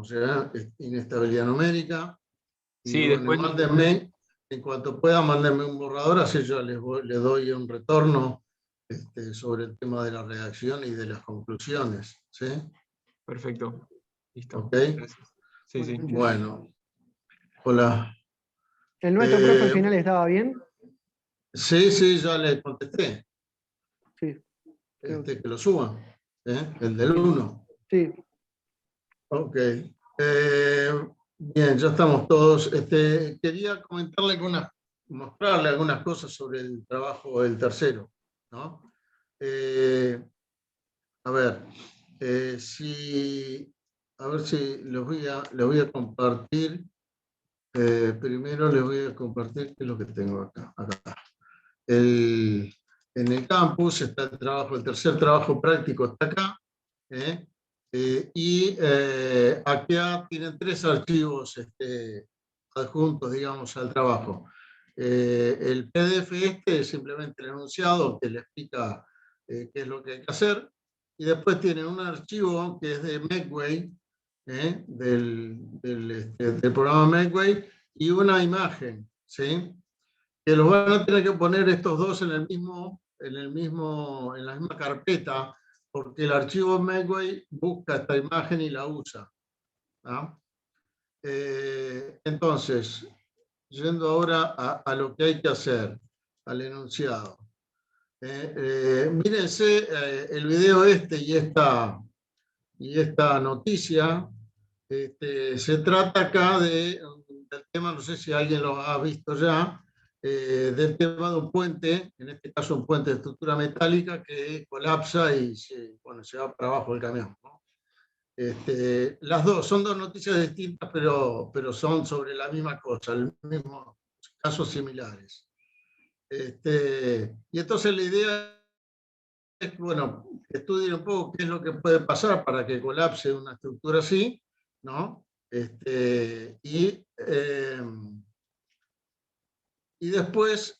sea, inestabilidad numérica. Sí, Y bueno, después... mándenme, en cuanto pueda, mándenme un borrador, así yo les doy un retorno sobre el tema de la redacción y de las conclusiones. ¿Sí? Perfecto. Listo. ¿Ok? Gracias. Sí, sí. Bueno, hola. ¿El nuestro, profe, al final estaba bien? Sí, sí, ya le contesté. Sí. Que lo suban. El del 1. Sí. Ok. Bien, ya estamos todos. Quería comentarle mostrarle algunas cosas sobre el trabajo del tercero, ¿no? A ver, a ver si les voy a compartir. Primero les voy a compartir qué es lo que tengo acá. En el campus está el tercer trabajo práctico está acá. Acá tienen 3 archivos adjuntos, digamos, al trabajo. El PDF es simplemente el enunciado que le explica qué es lo que hay que hacer. Y después tienen un archivo que es de Medway, del programa Medway, y una imagen, ¿sí? Que los van a tener que poner estos dos en la misma carpeta, porque el archivo Medway busca esta imagen y la usa. ¿No? Entonces, yendo ahora a lo que hay que hacer, al enunciado. Mírense el video y esta noticia. Se trata acá del tema, no sé si alguien lo ha visto ya, del tema de un puente, en este caso un puente de estructura metálica que colapsa y se va para abajo el camión, ¿no? Las dos, son dos noticias distintas, pero son sobre la misma cosa, el mismo, casos similares. Y entonces la idea es que, bueno, estudien un poco qué es lo que puede pasar para que colapse una estructura así, ¿no? Y después,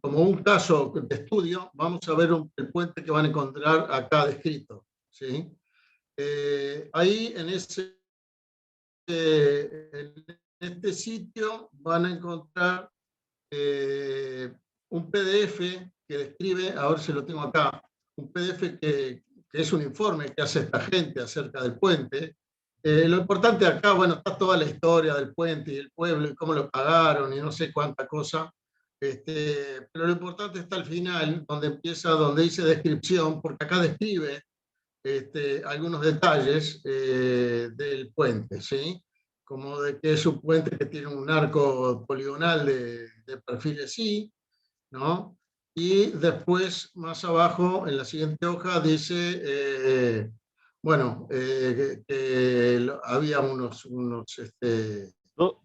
como un caso de estudio, vamos a ver el puente que van a encontrar acá descrito, ¿sí? Ahí en este sitio van a encontrar un PDF que describe, a ver si lo tengo acá, un PDF que es un informe que hace esta gente acerca del puente. Lo importante acá, bueno, está toda la historia del puente y del pueblo y cómo lo pagaron y no sé cuánta cosa. Pero lo importante está al final, donde dice descripción, porque acá describe algunos detalles del puente, ¿sí? Como de que es un puente que tiene un arco poligonal de perfiles así, ¿no? Y después, más abajo, en la siguiente hoja, dice, que había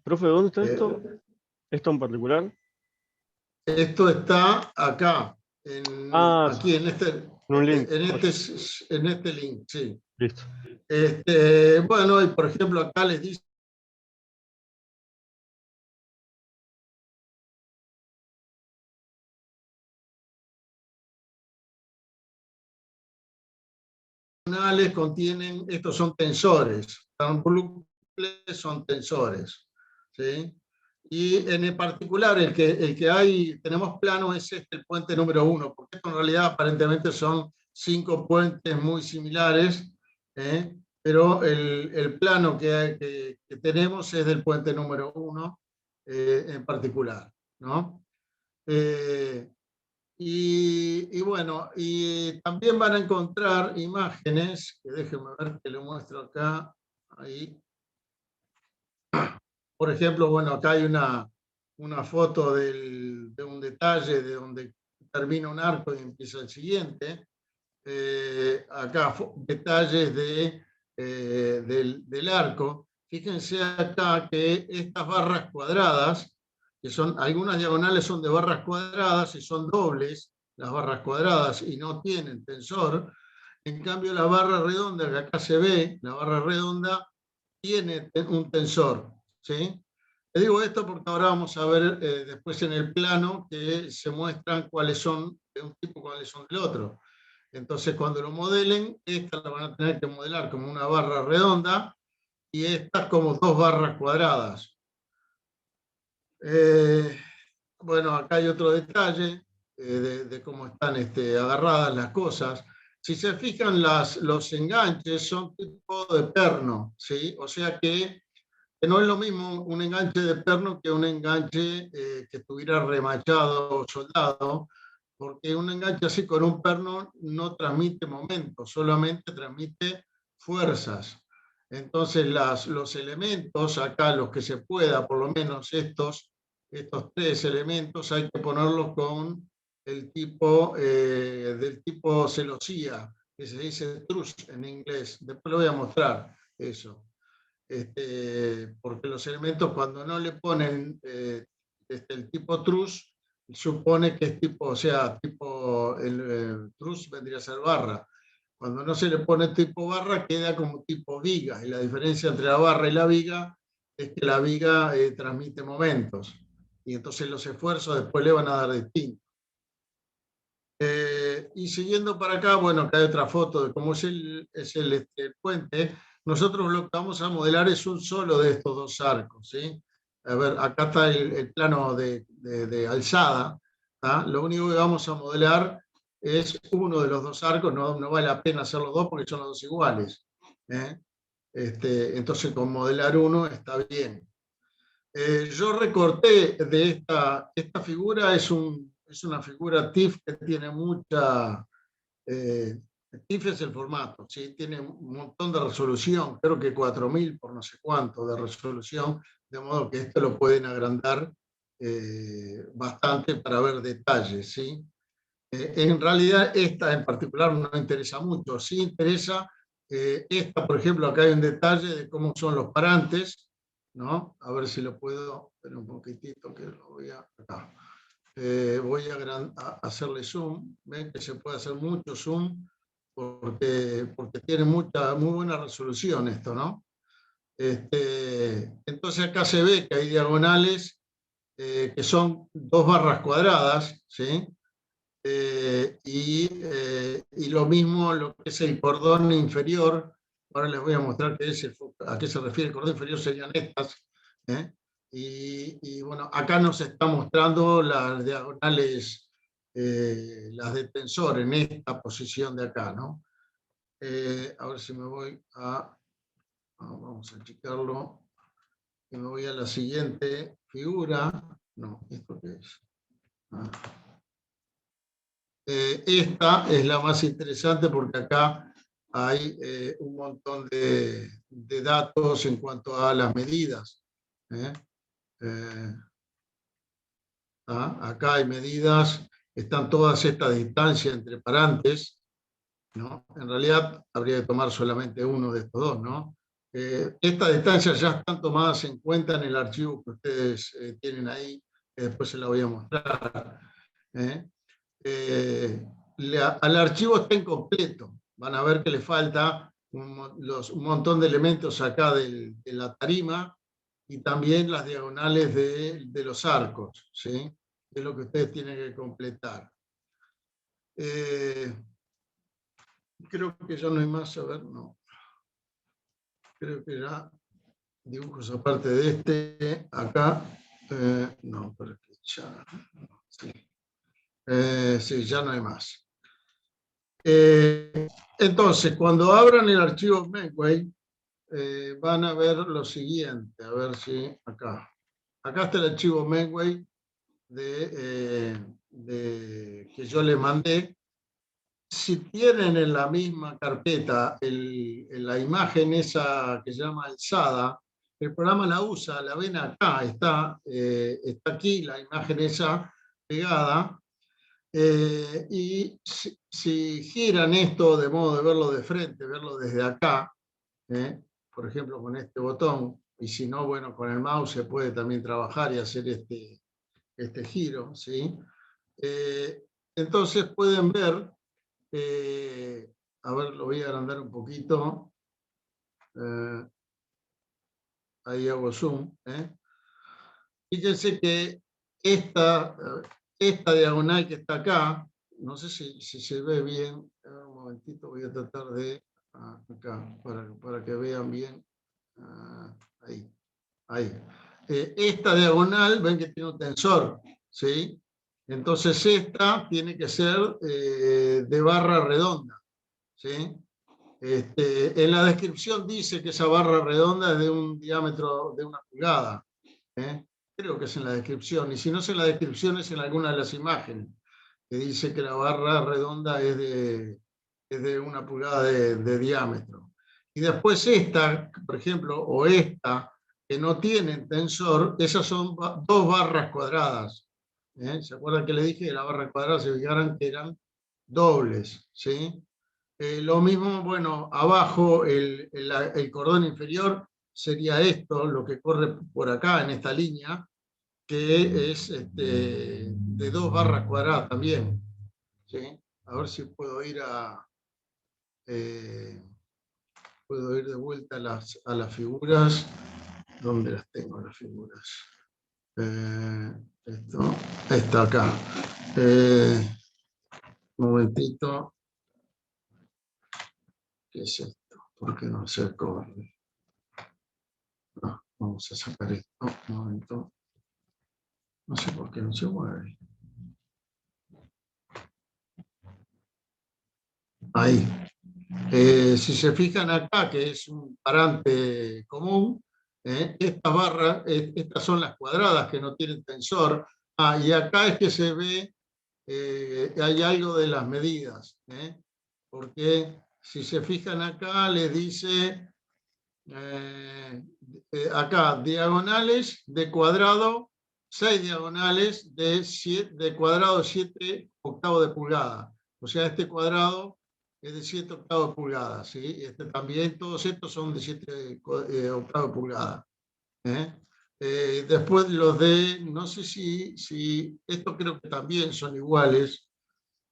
Profe, ¿dónde está esto? ¿Esto en particular? Esto está acá, aquí, en un link. en este link, sí. Listo. Bueno, y por ejemplo, acá les dice contienen, estos son tensores, son tensores, ¿sí? Y en el particular, el que hay, tenemos plano es el puente número 1, porque esto en realidad aparentemente son 5 puentes muy similares, pero el plano que tenemos es del puente número 1 en particular, ¿no? Y bueno, y también van a encontrar imágenes, que déjenme ver que le muestro acá, ahí. Por ejemplo, bueno, acá hay una foto de un detalle de donde termina un arco y empieza el siguiente. Acá detalles del arco. Fíjense acá que estas barras cuadradas, que son, algunas diagonales son de barras cuadradas y son dobles las barras cuadradas y no tienen tensor. En cambio, la barra redonda que acá se ve, la barra redonda tiene un tensor, ¿sí? Le digo esto porque ahora vamos a ver después en el plano que se muestran cuáles son de un tipo, cuáles son del otro. Entonces, cuando lo modelen, esta la van a tener que modelar como una barra redonda y estas como 2 barras cuadradas. Bueno, acá hay otro detalle de cómo están agarradas las cosas. Si se fijan, los enganches son tipo de perno, ¿sí? O sea que no es lo mismo un enganche de perno que un enganche que estuviera remachado o soldado, porque un enganche así con un perno no transmite momento, solamente transmite fuerzas. Entonces los elementos, acá los que se pueda, por lo menos estos 3 elementos, hay que ponerlos con el tipo del tipo celosía, que se dice truss en inglés. Después lo voy a mostrar eso. Porque los elementos cuando no le ponen el tipo truss, supone que es tipo, o sea, tipo el truss vendría a ser barra. Cuando no se le pone tipo barra, queda como tipo viga. Y la diferencia entre la barra y la viga es que la viga transmite momentos. Y entonces los esfuerzos después le van a dar distinto. Y siguiendo para acá, bueno, acá hay otra foto de cómo es el puente. Nosotros lo que vamos a modelar es un solo de estos 2 arcos, ¿sí? A ver, acá está el plano de alzada, ¿tá? Lo único que vamos a modelar es uno de los 2 arcos, no vale la pena hacer los 2 porque son los 2 iguales, ¿eh? Entonces con modelar uno está bien. Yo recorté de esta figura, es una figura TIFF que tiene mucha... TIFF es el formato, ¿sí? Tiene un montón de resolución, creo que 4000 por no sé cuánto de resolución, de modo que esto lo pueden agrandar bastante para ver detalles, ¿sí? En realidad esta en particular no interesa mucho, sí interesa esta, por ejemplo, acá hay un detalle de cómo son los parantes, ¿no? A ver si lo puedo, pero un poquitito que lo voy a acá. Voy a hacerle zoom, ven que se puede hacer mucho zoom porque tiene muy buena resolución esto, ¿no? Entonces acá se ve que hay diagonales que son 2 barras cuadradas, ¿sí? Y lo mismo lo que es el cordón inferior. Ahora les voy a mostrar a qué se refiere el cordón inferior, serían estas. ¿Eh? Y bueno, acá nos está mostrando las diagonales, las de tensor en esta posición de acá, ¿no? A ver si me voy vamos a achicarlo, y me voy a la siguiente figura. No, ¿esto qué es? Esta es la más interesante porque acá hay un montón de datos en cuanto a las medidas. Acá hay medidas, están todas estas distancias entre parantes, ¿no? En realidad habría que tomar solamente uno de estos 2, ¿no? Estas distancias ya están tomadas en cuenta en el archivo que ustedes tienen ahí, que después se la voy a mostrar. Al archivo está incompleto. Van a ver que le falta un montón de elementos acá de la tarima y también las diagonales de los arcos, ¿sí? Es lo que ustedes tienen que completar. Creo que ya no hay más, a ver, no. Creo que ya dibujos aparte de acá. No, pero ya, sí. Sí, ya no hay más. Entonces, cuando abran el archivo Medway, van a ver lo siguiente, a ver si acá está el archivo Medway que yo les mandé. Si tienen en la misma carpeta la imagen esa que se llama alzada, el programa la usa, la ven acá, está aquí la imagen esa pegada. Y si giran esto de modo de verlo de frente, verlo desde acá, por ejemplo con este botón, y si no, bueno, con el mouse se puede también trabajar y hacer este giro, ¿sí? Entonces pueden ver, a ver, lo voy a agrandar un poquito, ahí hago zoom, Fíjense que esta diagonal que está acá, no sé si se ve bien, un momentito, voy a tratar de acá, para que vean bien. Ahí. Esta diagonal, ven que tiene un tensor, ¿sí? Entonces esta tiene que ser de barra redonda, ¿sí? En la descripción dice que esa barra redonda es de un diámetro de 1 pulgada. Creo que es en la descripción, y si no es en la descripción es en alguna de las imágenes, que dice que la barra redonda es de 1 pulgada de diámetro. Y después esta, por ejemplo, o esta, que no tienen tensor, esas son 2 barras cuadradas. ¿Se acuerdan que le dije que la barra cuadrada se fijaran que eran dobles? ¿Sí? Lo mismo, bueno, abajo el cordón inferior sería esto, lo que corre por acá en esta línea, que es de 2 barras cuadradas también. ¿Sí? A ver si puedo ir puedo ir de vuelta a las figuras. ¿Dónde las tengo las figuras? Esto está acá. Un momentito. ¿Qué es esto? ¿Por qué no se corre? No, vamos a sacar esto. Un momento. No sé por qué no se mueve. Ahí. Si se fijan acá, que es un parante común, estas barras, estas son las cuadradas que no tienen tensor. Y acá es que se ve, hay algo de las medidas. Porque si se fijan acá, les dice, acá, diagonales de cuadrado, 6 diagonales de cuadrado 7/8 de pulgada. O sea, este cuadrado es de 7/8 de pulgada, ¿sí? También, todos estos son de 7/8 de pulgada. Después los de, no sé si estos creo que también son iguales,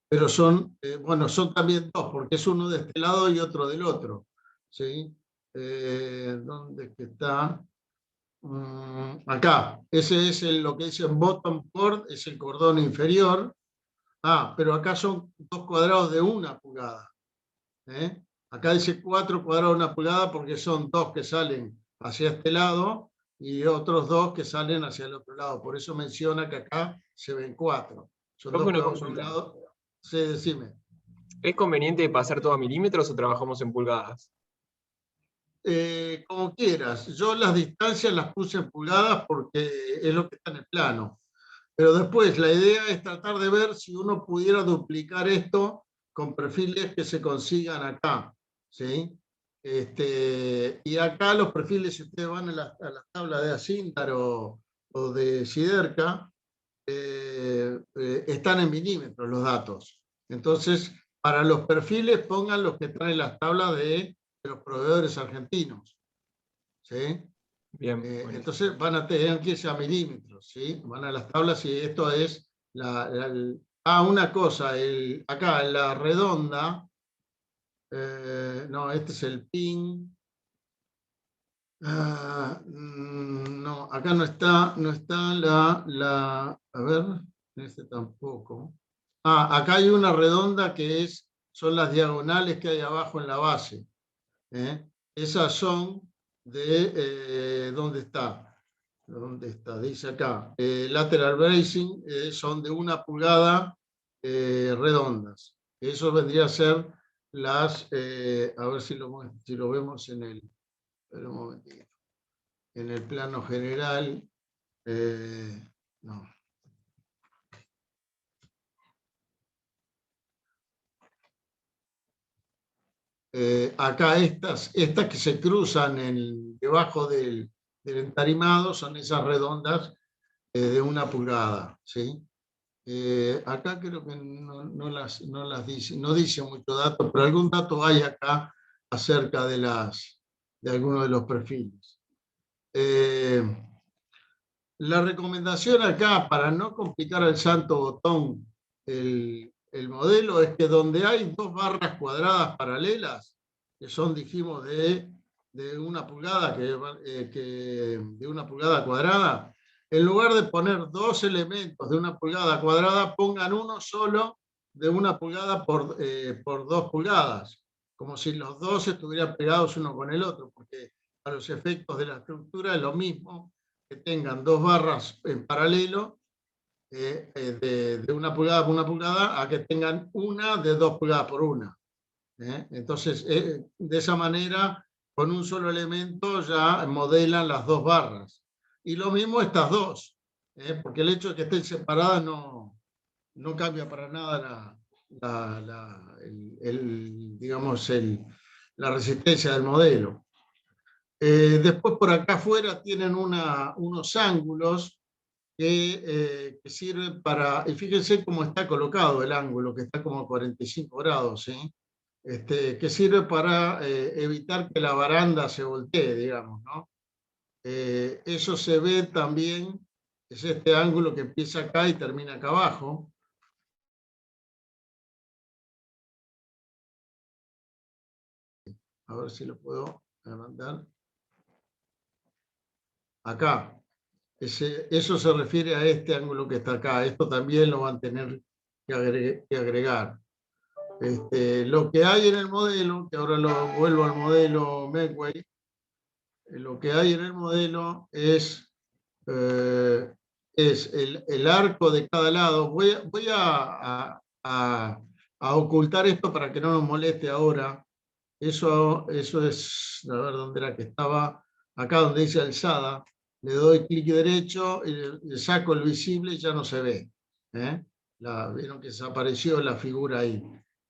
pero son, bueno, son también 2, porque es uno de este lado y otro del otro, ¿sí? ¿Dónde es que está? Acá, ese es lo que dice bottom cord, es el cordón inferior. Pero acá son 2 cuadrados de 1 pulgada. Acá dice 4 cuadrados de 1 pulgada porque son 2 que salen hacia este lado y otros 2 que salen hacia el otro lado. Por eso menciona que acá se ven 4. Son 2 que van por un lado. Sí, decime. ¿Es conveniente pasar todo a milímetros o trabajamos en pulgadas? Como quieras. Yo las distancias las puse en pulgadas porque es lo que está en el plano. Pero después la idea es tratar de ver si uno pudiera duplicar esto con perfiles que se consigan acá. ¿Sí? Y acá los perfiles, si ustedes van a la tabla de Asindar o de Siderca, están en milímetros los datos. Entonces, para los perfiles pongan los que traen las tablas de los proveedores argentinos. ¿Sí? Bien. Entonces van a tener que irse a milímetros, ¿sí? Van a las tablas y esto es una cosa, acá en la redonda, no, este es el pin. No, acá no está a ver, este tampoco. Acá hay una redonda que son las diagonales que hay abajo en la base. Esas son de, ¿dónde está? ¿Dónde está? Dice acá, lateral bracing, son de 1 pulgada redondas. Eso vendría a ser las, a ver si lo vemos en el, espera un momentito, en el plano general. No. Acá estas que se cruzan debajo del entarimado son esas redondas de 1 pulgada. ¿Sí? Acá creo que no las dice, no dice mucho dato, pero algún dato hay acá acerca de algunos de los perfiles. La recomendación acá, para no complicar el santo botón el modelo, es que donde hay 2 barras cuadradas paralelas, que son, dijimos, de 1 pulgada, de 1 pulgada cuadrada, en lugar de poner 2 elementos de 1 pulgada cuadrada, pongan uno solo de 1 pulgada por 2 pulgadas, como si los dos estuvieran pegados uno con el otro, porque a los efectos de la estructura es lo mismo que tengan dos barras en paralelo de 1 pulgada por 1 pulgada a que tengan una de 2 pulgadas por 1. Entonces, de esa manera, con un solo elemento ya modelan las dos barras. Y lo mismo estas dos, porque el hecho de que estén separadas no cambia para nada digamos, la resistencia del modelo. Después por acá afuera tienen unos ángulos que sirven para, y fíjense cómo está colocado el ángulo, que está como a 45 grados, que sirve para evitar que la baranda se voltee, digamos, ¿no? Eso se ve también, es este ángulo que empieza acá y termina acá abajo. A ver si lo puedo levantar. Acá. Eso se refiere a este ángulo que está acá. Esto también lo van a tener que agregar. Lo que hay en el modelo, que ahora lo vuelvo al modelo Medway, lo que hay en el modelo es el arco de cada lado. Voy a ocultar esto para que no nos moleste ahora. Eso es, a ver dónde era que estaba, acá donde dice alzada, le doy clic derecho y le saco el visible y ya no se ve. Vieron que desapareció la figura ahí.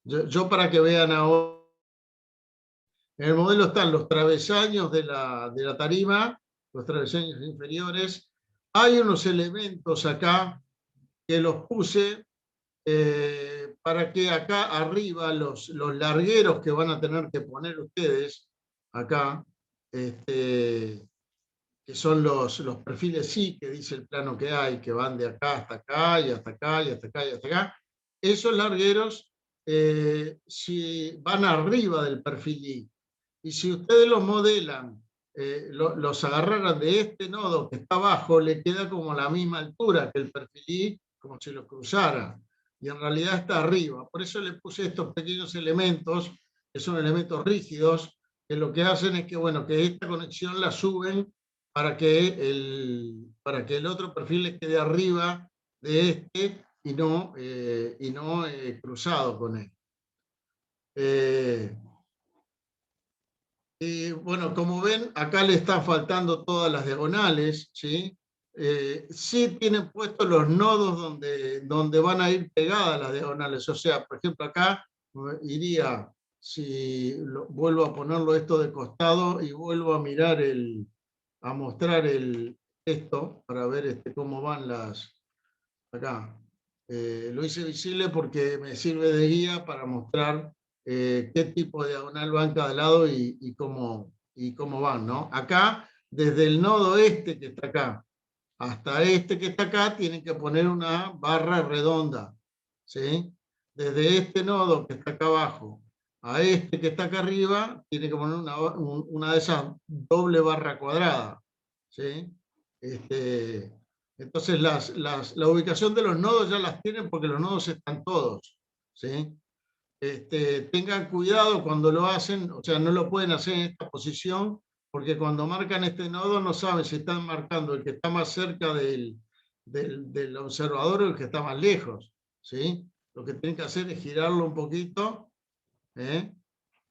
Yo para que vean ahora, en el modelo están los travesaños de la tarima, los travesaños inferiores. Hay unos elementos acá que los puse para que acá arriba los largueros que van a tener que poner ustedes, acá, que son los perfiles sí, que dice el plano que hay, que van de acá hasta acá, y hasta acá, y hasta acá, y hasta acá. Esos largueros si van arriba del perfil I. Y si ustedes los modelan, los agarraran de este nodo que está abajo, le queda como a la misma altura que el perfil I, como si los cruzara. Y en realidad está arriba. Por eso le puse estos pequeños elementos, que son elementos rígidos, que lo que hacen es que, bueno, que esta conexión la suben para que el otro perfil le quede arriba de este y no cruzado con él. Y bueno, como ven, acá le están faltando todas las diagonales, ¿sí? Sí tienen puestos los nodos donde van a ir pegadas las diagonales. O sea, por ejemplo, acá iría, si vuelvo a ponerlo esto de costado y vuelvo a mirar a mostrar esto para ver cómo van las acá. Lo hice visible porque me sirve de guía para mostrar qué tipo de diagonal van cada lado y cómo van, ¿no? Acá, desde el nodo este que está acá hasta este que está acá, tienen que poner una barra redonda, ¿sí? Desde este nodo que está acá abajo a este que está acá arriba, tiene que poner una de esas doble barra cuadrada, ¿sí? Entonces la ubicación de los nodos ya las tienen porque los nodos están todos, ¿sí? Tengan cuidado cuando lo hacen, o sea, no lo pueden hacer en esta posición, porque cuando marcan este nodo no saben si están marcando el que está más cerca del observador o el que está más lejos, ¿sí? Lo que tienen que hacer es girarlo un poquito,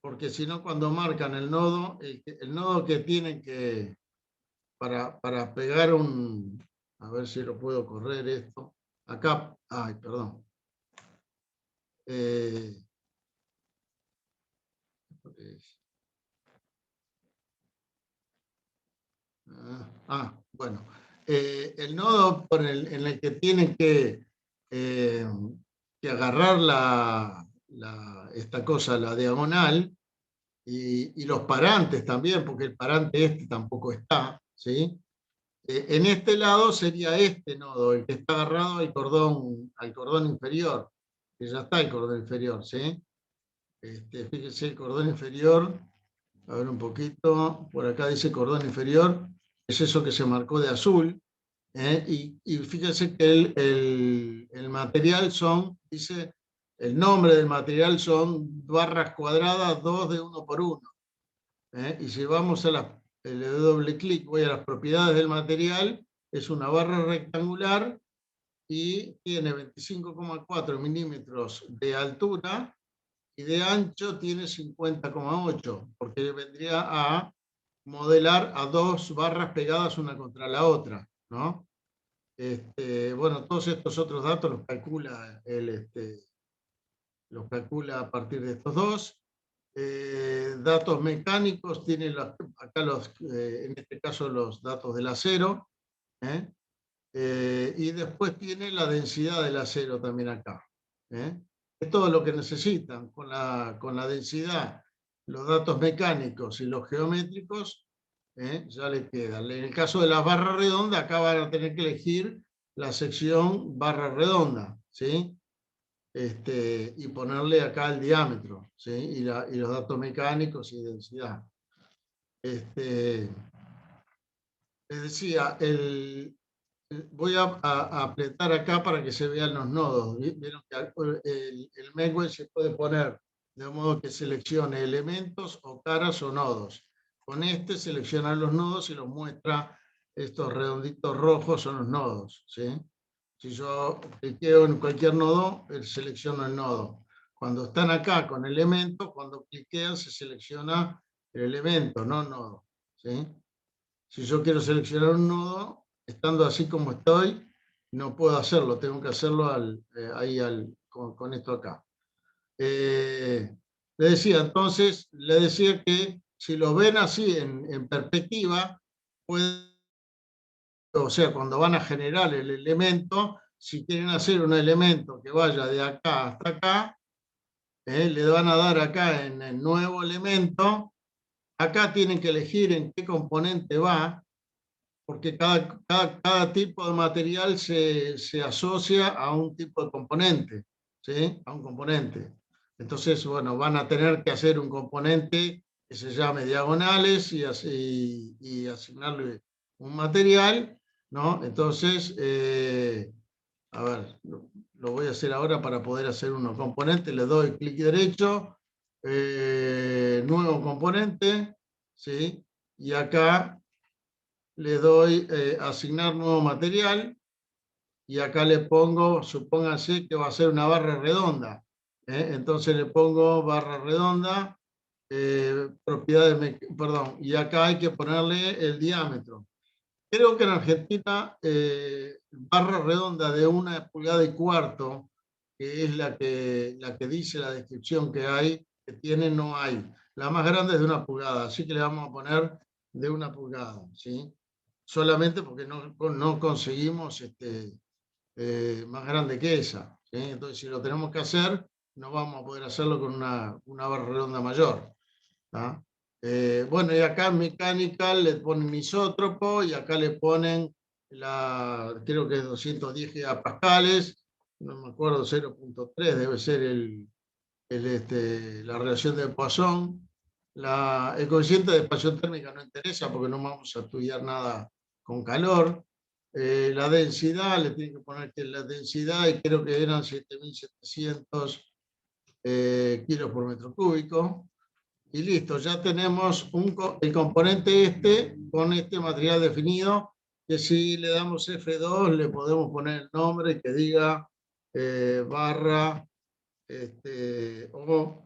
porque si no cuando marcan el nodo que tienen que, para pegar a ver si lo puedo correr esto, acá, ay, perdón. Bueno. El nodo en el que tienen que agarrar esta cosa, la diagonal, y los parantes también, porque el parante tampoco está, ¿sí? En este lado sería este nodo, el que está agarrado al cordón inferior, que ya está el cordón inferior, ¿sí? Fíjense el cordón inferior, a ver un poquito, por acá dice cordón inferior, es eso que se marcó de azul, y fíjense que el material dice, el nombre del material son barras cuadradas 2 de 1 por 1. Y si vamos a le doy doble clic, voy a las propiedades del material, es una barra rectangular y tiene 25,4 milímetros de altura y de ancho tiene 50,8, porque vendría a modelar a dos barras pegadas una contra la otra, ¿no? Bueno, todos estos otros datos los calcula, los calcula a partir de estos dos. Datos mecánicos, tiene acá en este caso los datos del acero, ¿eh? Y después tiene la densidad del acero también acá. Es todo lo que necesitan. Con la densidad, los datos mecánicos y los geométricos, ya le quedan. En el caso de las barras redondas, acá van a tener que elegir la sección barra redonda, ¿sí? Y ponerle acá el diámetro, ¿sí? Y los datos mecánicos y densidad. Les decía, voy a apretar acá para que se vean los nodos. Vieron que el Medway se puede poner de modo que seleccione elementos o caras o nodos. Con este selecciona los nodos y los muestra, estos redonditos rojos son los nodos, ¿sí? Si yo cliqueo en cualquier nodo, selecciono el nodo. Cuando están acá con elementos, cuando cliquean se selecciona el elemento, no el nodo, ¿sí? Si yo quiero seleccionar un nodo, estando así como estoy, no puedo hacerlo, tengo que hacerlo con esto acá. Le decía que si lo ven así en perspectiva, o sea, cuando van a generar el elemento, si quieren hacer un elemento que vaya de acá hasta acá, le van a dar acá en el nuevo elemento, acá tienen que elegir en qué componente va, porque cada tipo de material se asocia a un tipo de componente, ¿sí? A un componente. Entonces, bueno, van a tener que hacer un componente que se llame diagonales y asignarle un material, ¿no? Entonces, a ver, lo voy a hacer ahora para poder hacer unos componentes. Le doy clic derecho, nuevo componente, ¿sí? Y acá le doy asignar nuevo material y acá le pongo, supónganse que va a ser una barra redonda. Entonces le pongo barra redonda, propiedades, perdón, y acá hay que ponerle el diámetro. Creo que en Argentina, barra redonda de 1,25 pulgadas, que es la que dice la descripción que hay, que tiene, no hay. La más grande es de 1 pulgada, así que le vamos a poner de 1 pulgada, ¿sí? Solamente porque no conseguimos más grande que esa, ¿sí? Entonces, si lo tenemos que hacer, no vamos a poder hacerlo con una barra redonda mayor, ¿tá? Bueno, y acá en Mechanical le ponen isótropo y acá le ponen creo que es 210 gigapascales, no me acuerdo, 0,3 debe ser la relación de Poisson. El coeficiente de expansión térmica no interesa porque no vamos a estudiar nada con calor. La densidad, le tienen que poner que la densidad, y creo que eran 7.700 kilos por metro cúbico. Y listo, ya tenemos el componente con este material definido, que si le damos F2 le podemos poner el nombre que diga barra o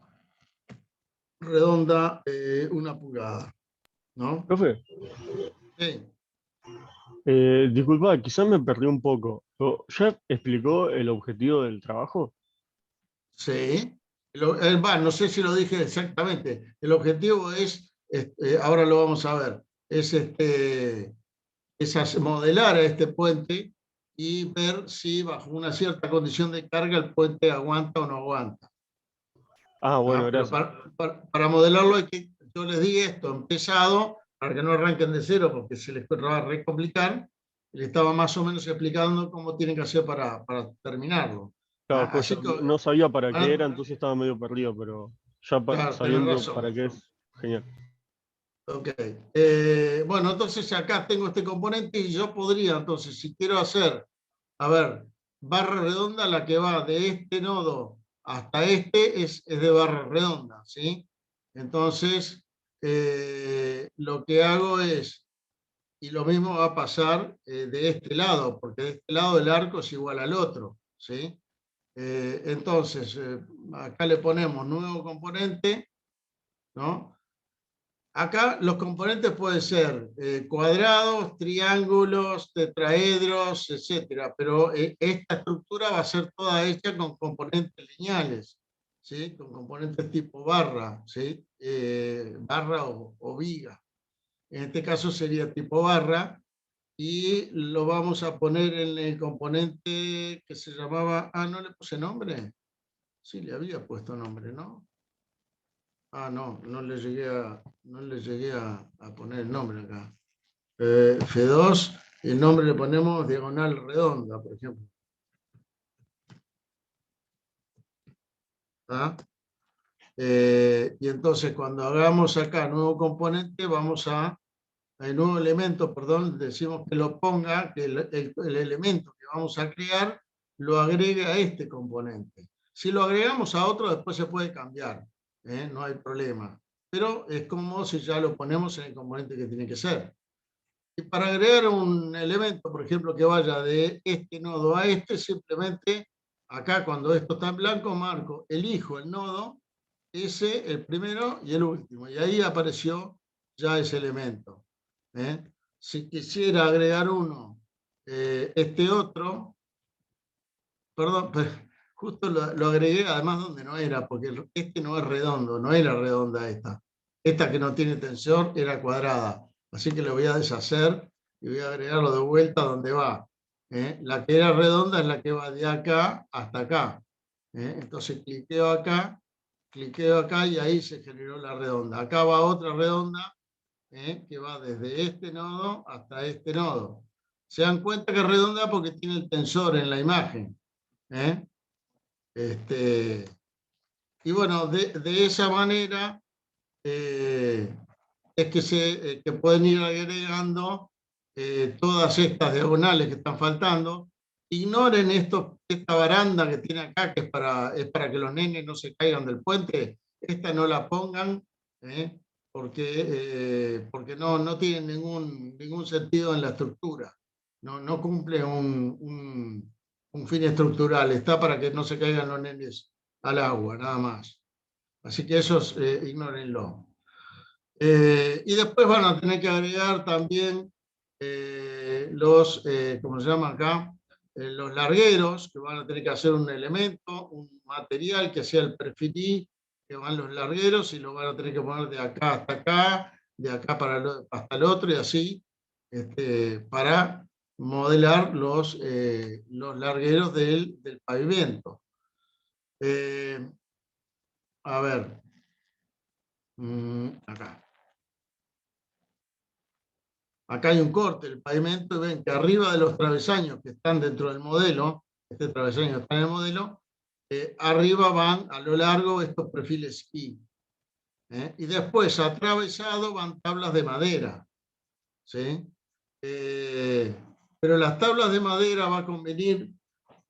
redonda 1 pulgada, ¿no? Profe, Sí. disculpa, quizás me perdí un poco. Pero ¿ya explicó el objetivo del trabajo? Sí. No sé si lo dije exactamente. El objetivo es, ahora lo vamos a ver, es modelar a este puente y ver si bajo una cierta condición de carga el puente aguanta o no aguanta. Ah, bueno, Pero gracias. para modelarlo yo les di esto empezado, para que no arranquen de cero, porque se les va a recomplicar. Le estaba más o menos explicando cómo tienen que hacer para terminarlo. Claro, pues Así yo que, no sabía para qué era, entonces estaba medio perdido, pero ya claro, tenés sabiendo razón. para qué es, genial. Ok. Bueno, entonces acá tengo este componente y yo podría, entonces, si quiero hacer, a ver, barra redonda, la que va de este nodo hasta este es de barra redonda, ¿sí? Entonces, lo que hago es, y lo mismo va a pasar de este lado, porque de este lado el arco es igual al otro, ¿sí? Entonces, acá le ponemos nuevo componente, ¿no? Acá los componentes pueden ser cuadrados, triángulos, tetraedros, etcétera, pero esta estructura va a ser toda hecha con componentes lineales, ¿sí? Con componentes tipo barra, ¿sí? Barra o viga. En este caso sería tipo barra, y lo vamos a poner en el componente que se llamaba... Ah, ¿no le puse nombre? Sí, le había puesto nombre, ¿no? Ah, no le llegué a poner el nombre acá. F2, y el nombre le ponemos diagonal redonda, por ejemplo. ¿Ah? Y entonces cuando hagamos acá nuevo componente, vamos a... El nuevo elemento, perdón, decimos que lo ponga, que el elemento que vamos a crear lo agregue a este componente. Si lo agregamos a otro, después se puede cambiar, no hay problema. Pero es como si ya lo ponemos en el componente que tiene que ser. Y para agregar un elemento, por ejemplo, que vaya de este nodo a este, simplemente acá cuando esto está en blanco, marco, elijo el nodo, ese, el primero y el último. Y ahí apareció ya ese elemento. Si quisiera agregar uno, este otro, perdón, pero justo lo agregué además donde no era, porque este no es redondo, no era redonda esta. Esta que no tiene tensor era cuadrada. Así que lo voy a deshacer y voy a agregarlo de vuelta donde va. La que era redonda es la que va de acá hasta acá. Entonces cliqueo acá y ahí se generó la redonda. Acá va otra redonda, que va desde este nodo hasta este nodo. Se dan cuenta que es redonda porque tiene el tensor en la imagen. Y bueno, de esa manera es que pueden ir agregando todas estas diagonales que están faltando. Ignoren esta baranda que tiene acá, que es para que los nenes no se caigan del puente. Esta no la pongan, porque no tiene ningún sentido en la estructura. No cumple un fin estructural. Está para que no se caigan los nenes al agua, nada más. Así que esos ignórenlo. Y después van a tener que agregar también ¿cómo se llama acá? Los largueros, que van a tener que hacer un elemento, un material que sea el perfil I, que van los largueros, y lo van a tener que poner de acá hasta acá, de acá hasta el otro, y así, para modelar los largueros del pavimento. A ver, acá. Acá hay un corte del pavimento y ven que arriba de los travesaños que están dentro del modelo, este travesaño está en el modelo, arriba van a lo largo estos perfiles I. Y después atravesado van tablas de madera. ¿Sí? Pero las tablas de madera va a convenir,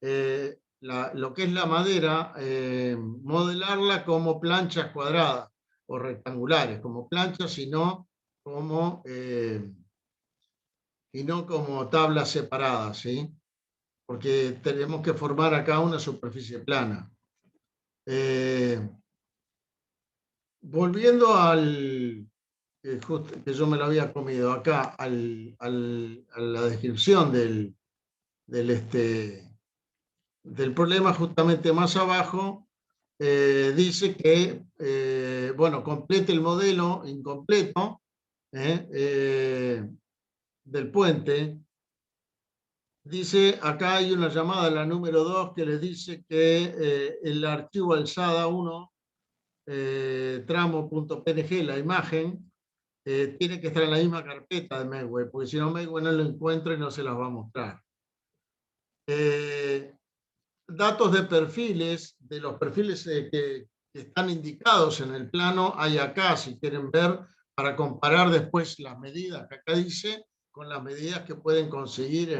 lo que es la madera, modelarla como planchas cuadradas o rectangulares, como planchas y no como tablas separadas, ¿sí? Porque tenemos que formar acá una superficie plana. Volviendo al, que yo me lo había comido acá, a la descripción del problema, justamente más abajo, dice que, bueno, complete el modelo incompleto del puente. Dice, acá hay una llamada, la número 2, que les dice que el archivo alzada 1, tramo.png, la imagen, tiene que estar en la misma carpeta de Megway, porque si no Megway no lo encuentra y no se las va a mostrar. Datos de perfiles, de los perfiles que están indicados en el plano, hay acá, si quieren ver, para comparar después las medidas que acá dice, con las medidas que pueden conseguir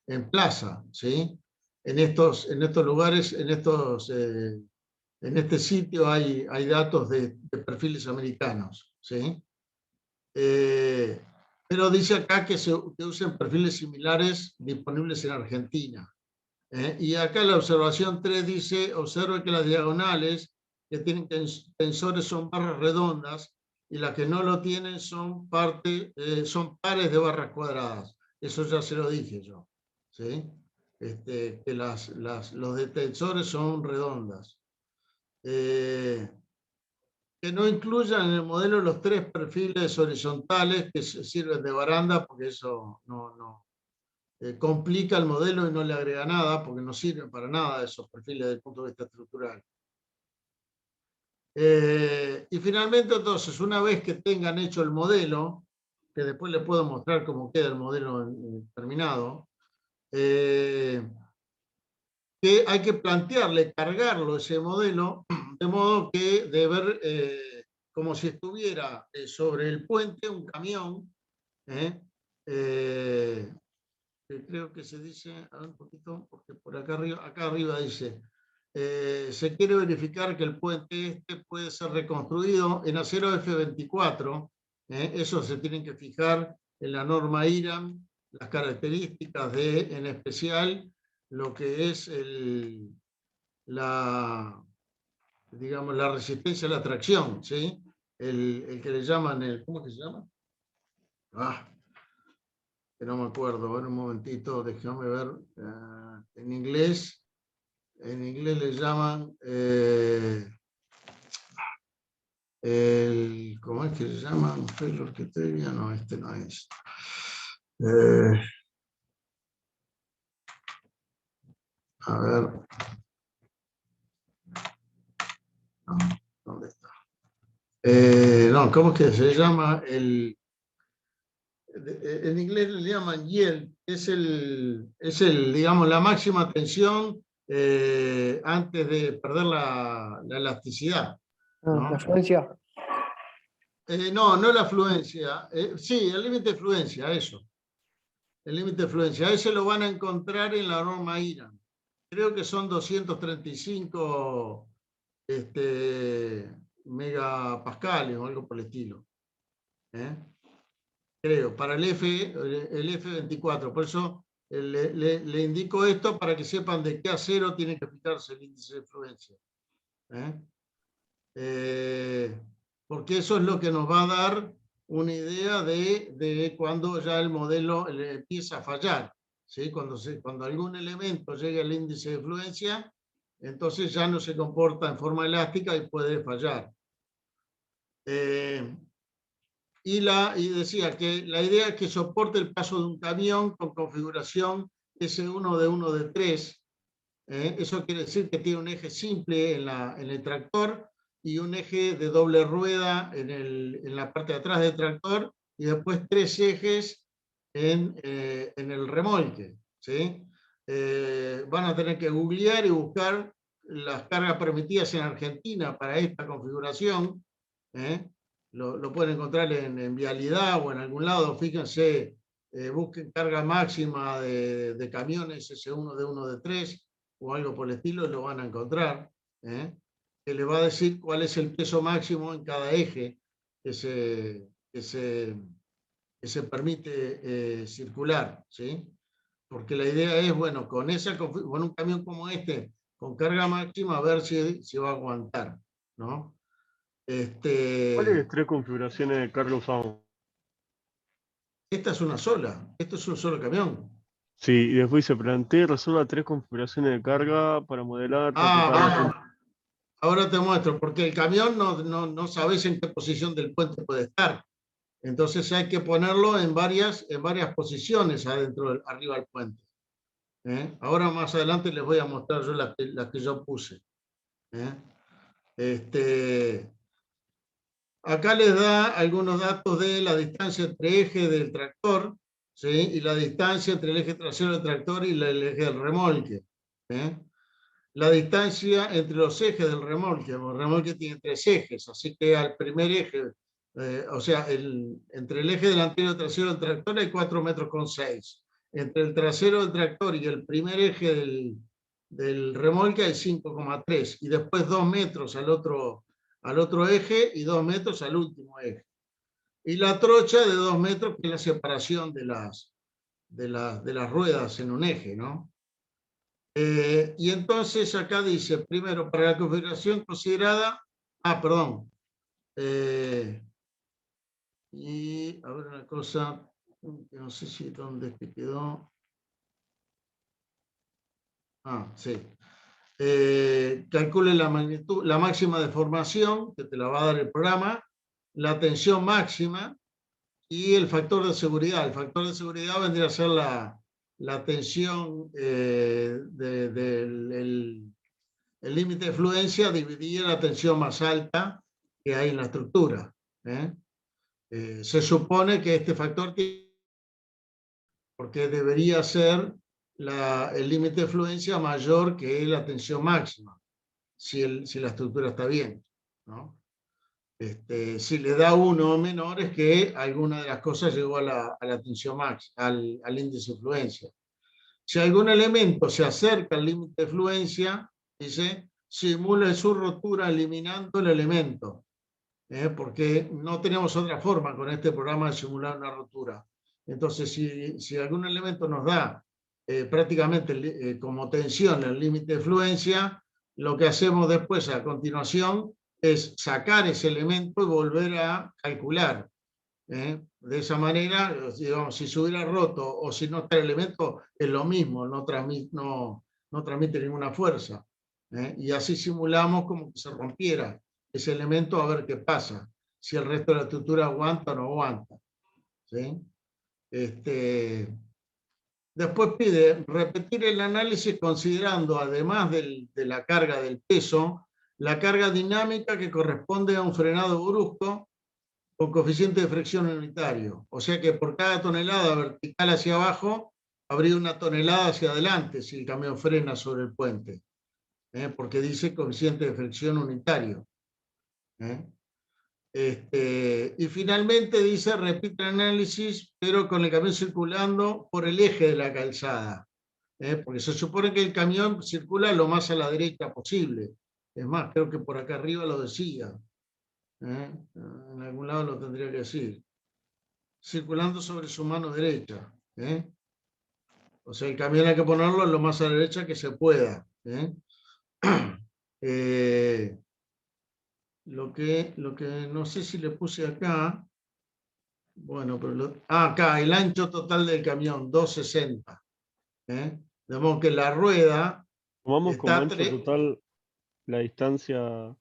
en plaza, ¿sí? En estos lugares, en este sitio hay datos de perfiles americanos, ¿sí? Pero dice acá que usen perfiles similares disponibles en Argentina. Y acá la observación 3 dice, observe que las diagonales que tienen tensores son barras redondas y las que no lo tienen son pares de barras cuadradas. Eso ya se lo dije yo, ¿sí? Que los de tensores son redondas. Que no incluyan en el modelo los 3 perfiles horizontales que sirven de baranda, porque eso no complica el modelo y no le agrega nada, porque no sirven para nada esos perfiles desde el punto de vista estructural. Y finalmente, entonces, una vez que tengan hecho el modelo, que después les puedo mostrar cómo queda el modelo terminado, que hay que plantearle, cargarlo ese modelo, de modo que de ver como si estuviera sobre el puente un camión, que creo que se dice, a ver un poquito, porque por acá arriba dice, se quiere verificar que el puente puede ser reconstruido en acero F24, eso se tienen que fijar en la norma IRAM, las características en especial, lo que es digamos, la resistencia a la tracción, ¿sí? El que le llaman, ¿cómo que se llama? Que no me acuerdo, a ver un momentito, déjame ver, en inglés le llaman, ¿cómo es que se llaman? Failure criteria, no, este no es. A ver. No, ¿dónde está? No, ¿cómo es que se llama? En inglés le llaman yield, es digamos, la máxima tensión antes de perder la elasticidad, ¿no? La fluencia. No la fluencia. Sí, el límite de fluencia, eso. El límite de fluencia. Ese lo van a encontrar en la norma IRAM. Creo que son 235 megapascales o algo por el estilo. Creo, para el F24. Por eso le indico esto para que sepan de qué acero tiene que fijarse el índice de fluencia. Porque eso es lo que nos va a dar una idea de cuando ya el modelo empieza a fallar, ¿sí? Cuando algún elemento llega al índice de fluencia, entonces ya no se comporta en forma elástica y puede fallar. Y decía que la idea es que soporte el paso de un camión con configuración S1D1D3. Eso quiere decir que tiene un eje simple en el tractor y un eje de doble rueda en la parte de atrás del tractor y después 3 ejes en el remolque, ¿sí? Van a tener que googlear y buscar las cargas permitidas en Argentina para esta configuración. Lo pueden encontrar en Vialidad o en algún lado. Fíjense, busquen carga máxima de camiones S1D1D3 o algo por el estilo, lo van a encontrar, que les va a decir cuál es el peso máximo en cada eje que se permite circular, ¿sí? Porque la idea es, bueno, con un camión como este, con carga máxima, a ver si va a aguantar, ¿no? ¿Cuáles 3 configuraciones de carga usamos? Esta es una sola, esto es un solo camión. Sí, y después se plantea y resuelva 3 configuraciones de carga para modelar. Ahora te muestro, porque el camión no sabes en qué posición del puente puede estar. Entonces hay que ponerlo en varias posiciones arriba del puente. Ahora más adelante les voy a mostrar yo las que yo puse. Acá les da algunos datos de la distancia entre eje del tractor, ¿sí? Y la distancia entre el eje trasero del tractor y el eje del remolque. La distancia entre los ejes del remolque. El remolque tiene 3 ejes, así que al primer eje, o sea, entre el eje delantero y trasero del tractor hay 4,6 metros. Entre el trasero del tractor y el primer eje del remolque hay 5,3. Y después 2 metros al otro eje y 2 metros al último eje. y la trocha de 2 metros, que es la separación de las ruedas en un eje, ¿no? Y entonces acá dice, primero, para la configuración considerada, perdón, y a ver una cosa, que no sé si dónde es que quedó. Sí. Calcule la magnitud, la máxima deformación, que te la va a dar el programa, la tensión máxima y el factor de seguridad. El factor de seguridad vendría a ser la tensión del el límite de fluencia dividida la tensión más alta que hay en la estructura. Se supone que este factor porque debería ser el límite de fluencia mayor que la tensión máxima, si la estructura está bien, ¿no? Si le da 1 o menor es que alguna de las cosas llegó a la tensión máxima, al índice de fluencia. Si algún elemento se acerca al límite de fluencia, dice, simule su rotura eliminando el elemento, porque no tenemos otra forma con este programa de simular una rotura. Entonces, si algún elemento nos da prácticamente como tensión el límite de fluencia, lo que hacemos después, a continuación, es sacar ese elemento y volver a calcular. De esa manera, digamos, si se hubiera roto o si no está el elemento, es lo mismo, no transmite ninguna fuerza. Y así simulamos como que se rompiera ese elemento a ver qué pasa, si el resto de la estructura aguanta o no aguanta. ¿Sí? Después pide repetir el análisis considerando, además de la carga del peso, la carga dinámica que corresponde a un frenado brusco con coeficiente de fricción unitario. O sea que por cada tonelada vertical hacia abajo, habría una tonelada hacia adelante si el camión frena sobre el puente. Porque dice coeficiente de fricción unitario. Y finalmente dice, repite el análisis, pero con el camión circulando por el eje de la calzada. Porque se supone que el camión circula lo más a la derecha posible. Es más, creo que por acá arriba lo decía. En algún lado lo tendría que decir. Circulando sobre su mano derecha. O sea, el camión hay que ponerlo lo más a la derecha que se pueda. Lo que no sé si le puse acá, bueno, pero acá, el ancho total del camión, 260. De modo que la rueda Tomamos como está ancho total la distancia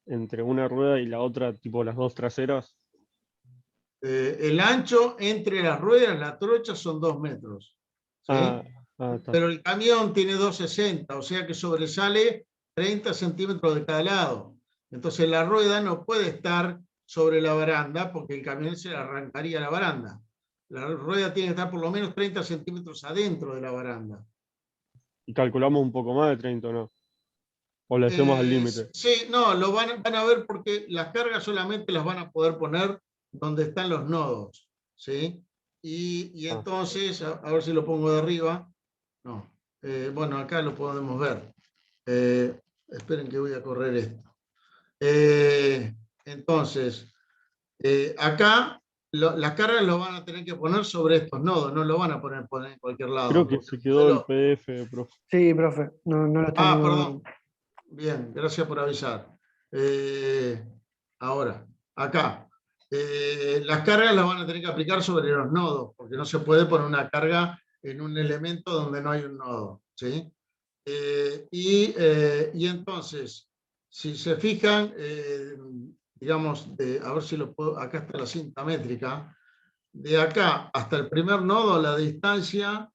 entre una rueda y la otra, tipo las dos traseras. el ancho entre las ruedas, la trocha, son 2 metros. ¿Sí? Está. Pero el camión tiene 260, o sea que sobresale 30 centímetros de cada lado. Entonces la rueda no puede estar sobre la baranda porque el camión se le arrancaría la baranda. La rueda tiene que estar por lo menos 30 centímetros adentro de la baranda. Y calculamos un poco más de 30, ¿o no? O le hacemos al límite. Sí, no, lo van a ver porque las cargas solamente las van a poder poner donde están los nodos. ¿Sí? Y entonces, a ver si lo pongo de arriba. No. Bueno, acá lo podemos ver. Esperen que voy a correr esto. Entonces, acá las cargas lo van a tener que poner sobre estos nodos, no lo van a poner en cualquier lado. Creo que se quedó el PDF, profe. Sí, profe, no lo estamos... Perdón. Bien, gracias por avisar. Ahora, acá. Las cargas las van a tener que aplicar sobre los nodos, porque no se puede poner una carga en un elemento donde no hay un nodo. ¿Sí? Y entonces, si se fijan, digamos, a ver si lo puedo, acá está la cinta métrica, de acá hasta el primer nodo la distancia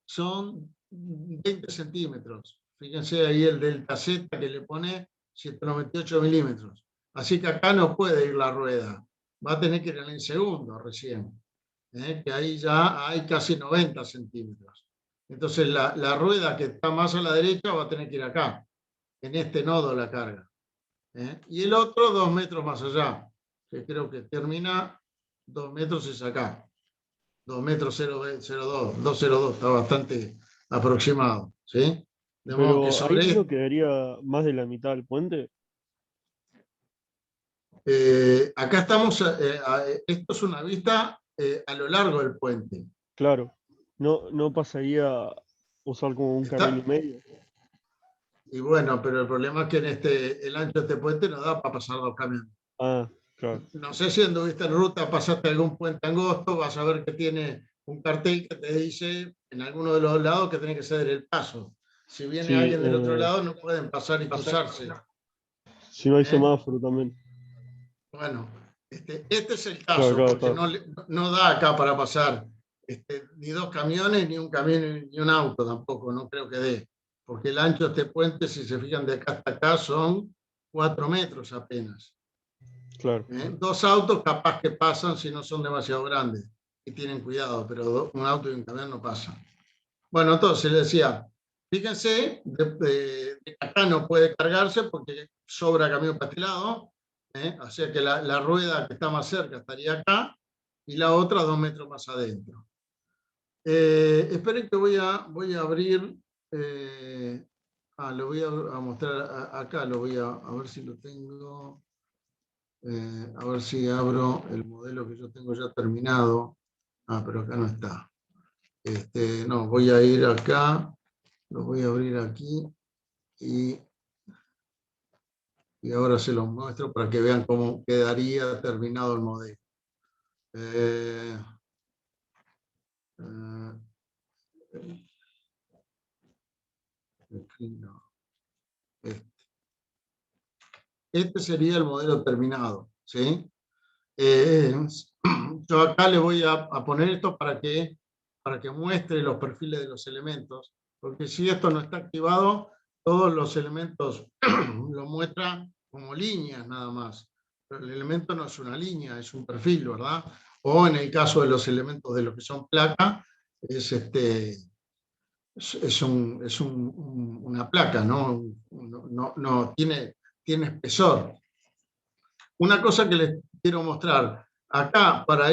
son 20 centímetros. Fíjense ahí el delta Z que le pone 198 milímetros. Así que acá no puede ir la rueda, va a tener que ir en el segundo recién, que ahí ya hay casi 90 centímetros. Entonces la rueda que está más a la derecha va a tener que ir acá, en este nodo la carga. Y el otro 2 metros más allá, que creo que termina 2 metros es acá. 2 metros 0,02, 2,02, está bastante aproximado. ¿Sí? De modo Pero que sobre ahí no quedaría más de la mitad del puente. Acá estamos, esto es una vista a lo largo del puente. Claro. No pasaría a usar como un carril y Está, medio. y bueno, pero el problema es que el ancho de este puente no da para pasar 2 camiones. Ah, claro. No sé si anduviste en ruta, pasaste algún puente angosto, vas a ver que tiene un cartel que te dice en alguno de los lados que tiene que ceder el paso. Si viene Sí, alguien del otro lado, no pueden pasar y cruzarse. si no hay ¿Eh? semáforo también. Bueno, este es el Claro, caso, claro, porque claro. no da acá para pasar ni 2 camiones, ni un camión, ni un auto tampoco, no creo que dé. Porque el ancho de este puente, si se fijan de acá hasta acá, son 4 metros apenas. Claro. 2 autos capaz que pasan si no son demasiado grandes y tienen cuidado, pero un auto y un camión no pasan. Bueno, entonces le decía, fíjense, de acá no puede cargarse porque sobra camión para este lado, o sea que la rueda que está más cerca estaría acá y la otra 2 metros más adentro. Esperen que voy a abrir, lo voy a mostrar acá, lo voy a ver si lo tengo. A ver si abro el modelo que yo tengo ya terminado. Pero acá no está. No, voy a ir acá, lo voy a abrir aquí y ahora se los muestro para que vean cómo quedaría terminado el modelo. Eh, eh, aquí no. Este sería el modelo terminado, ¿sí? Yo acá le voy a poner esto para que muestre los perfiles de los elementos, porque si esto no está activado, todos los elementos lo muestra como líneas nada más. Pero el elemento no es una línea, es un perfil, ¿verdad? O en el caso de los elementos de lo que son placas, es una placa, ¿no? No tiene espesor. Una cosa que les quiero mostrar, acá para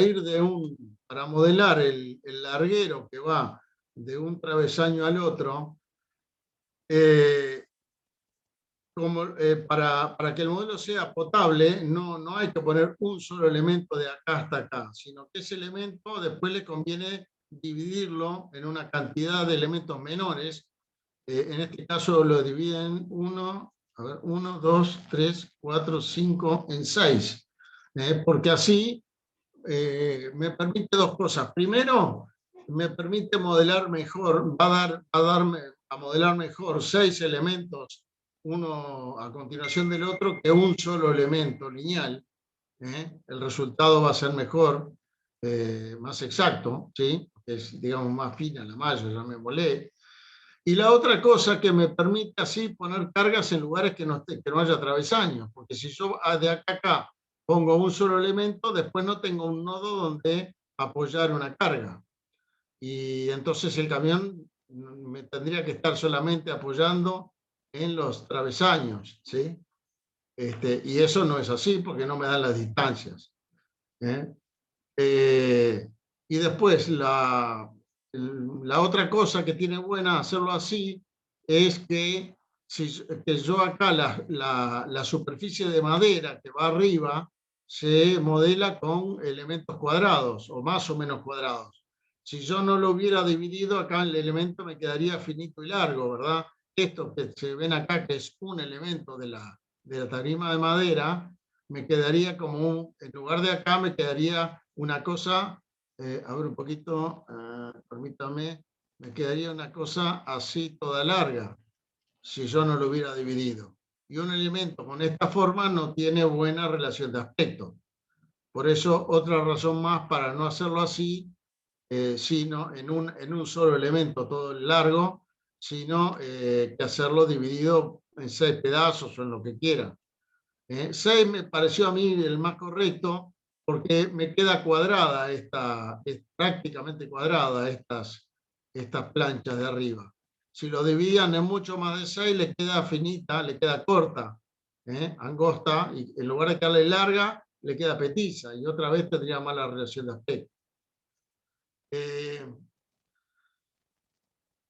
modelar el larguero que va de un travesaño al otro, para que el modelo sea potable, no hay que poner un solo elemento de acá hasta acá, sino que ese elemento después le conviene dividirlo en una cantidad de elementos menores. En este caso lo dividen 1, 2, 3, 4, 5 en 6. Porque así me permite 2 cosas. Primero, me permite modelar mejor, a modelar mejor 6 elementos, uno a continuación del otro, que un solo elemento lineal. El resultado va a ser mejor, más exacto, ¿sí? Es, digamos, más fina la malla, ya me molé. Y la otra cosa que me permite así poner cargas en lugares que no haya travesaños, porque si yo de acá a acá pongo un solo elemento, después no tengo un nodo donde apoyar una carga. Y entonces el camión me tendría que estar solamente apoyando en los travesaños, ¿sí? Y eso no es así porque no me dan las distancias. ¿eh? Y después la otra cosa que tiene buena hacerlo así es que, que yo acá la superficie de madera que va arriba se modela con elementos cuadrados o más o menos cuadrados. Si yo no lo hubiera dividido, acá el elemento me quedaría finito y largo, ¿verdad? Esto que se ven acá, que es un elemento de la tarima de madera, me quedaría como en lugar de acá, me quedaría una cosa, a ver un poquito, permítame, me quedaría una cosa así toda larga, si yo no lo hubiera dividido. Y un elemento con esta forma no tiene buena relación de aspecto. Por eso, otra razón más para no hacerlo así, sino en un solo elemento todo el largo, sino que hacerlo dividido en 6 pedazos o en lo que quiera. 6 me pareció a mí el más correcto porque me queda cuadrada es prácticamente cuadrada estas planchas de arriba. Si lo dividían en mucho más de 6 le queda finita, le queda corta, angosta, y en lugar de quedarle larga, le queda petiza y otra vez tendría mala relación de aspecto.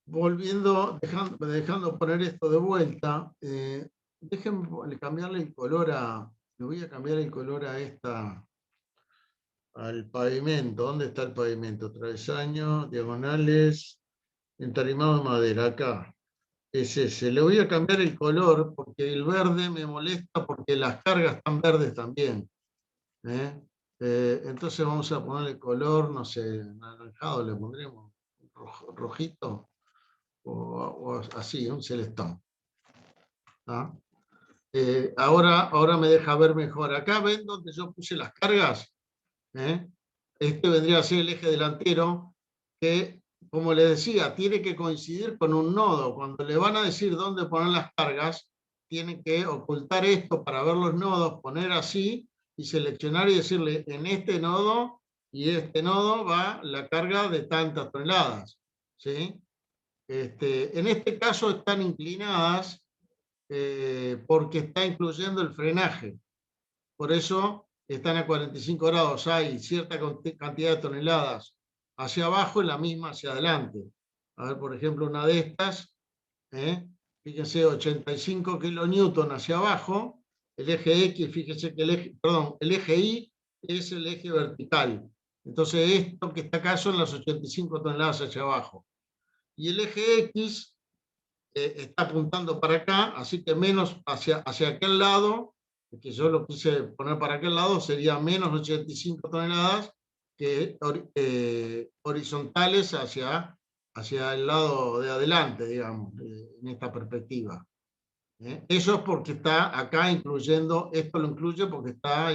Volviendo, dejando poner esto de vuelta, déjenme cambiarle el color le voy a cambiar el color a al pavimento. ¿Dónde está el pavimento? Travesaño, diagonales, entarimado de madera, acá. Es ese. Le voy a cambiar el color porque el verde me molesta porque las cargas están verdes también. Entonces vamos a ponerle color, no sé, anaranjado le pondremos, rojito, o así, un celestón. ¿Ah? Ahora me deja ver mejor. Acá ven donde yo puse las cargas. Este vendría a ser el eje delantero, que, como les decía, tiene que coincidir con un nodo. Cuando le van a decir dónde poner las cargas, tienen que ocultar esto para ver los nodos, poner así, y seleccionar y decirle, en este nodo y este nodo va la carga de tantas toneladas. ¿Sí? En este caso están inclinadas porque está incluyendo el frenaje. Por eso están a 45 grados. Hay cierta cantidad de toneladas hacia abajo y la misma hacia adelante. A ver, por ejemplo, una de estas, fíjense, 85 kilonewton hacia abajo. El eje X, fíjense que el eje Y es el eje vertical. Entonces esto que está acá son las 85 toneladas hacia abajo. Y el eje X está apuntando para acá, así que menos hacia aquel lado, que yo lo quise poner para aquel lado, sería menos 85 toneladas que horizontales hacia el lado de adelante, digamos, en esta perspectiva. Eso es porque está acá incluyendo, esto lo incluye porque está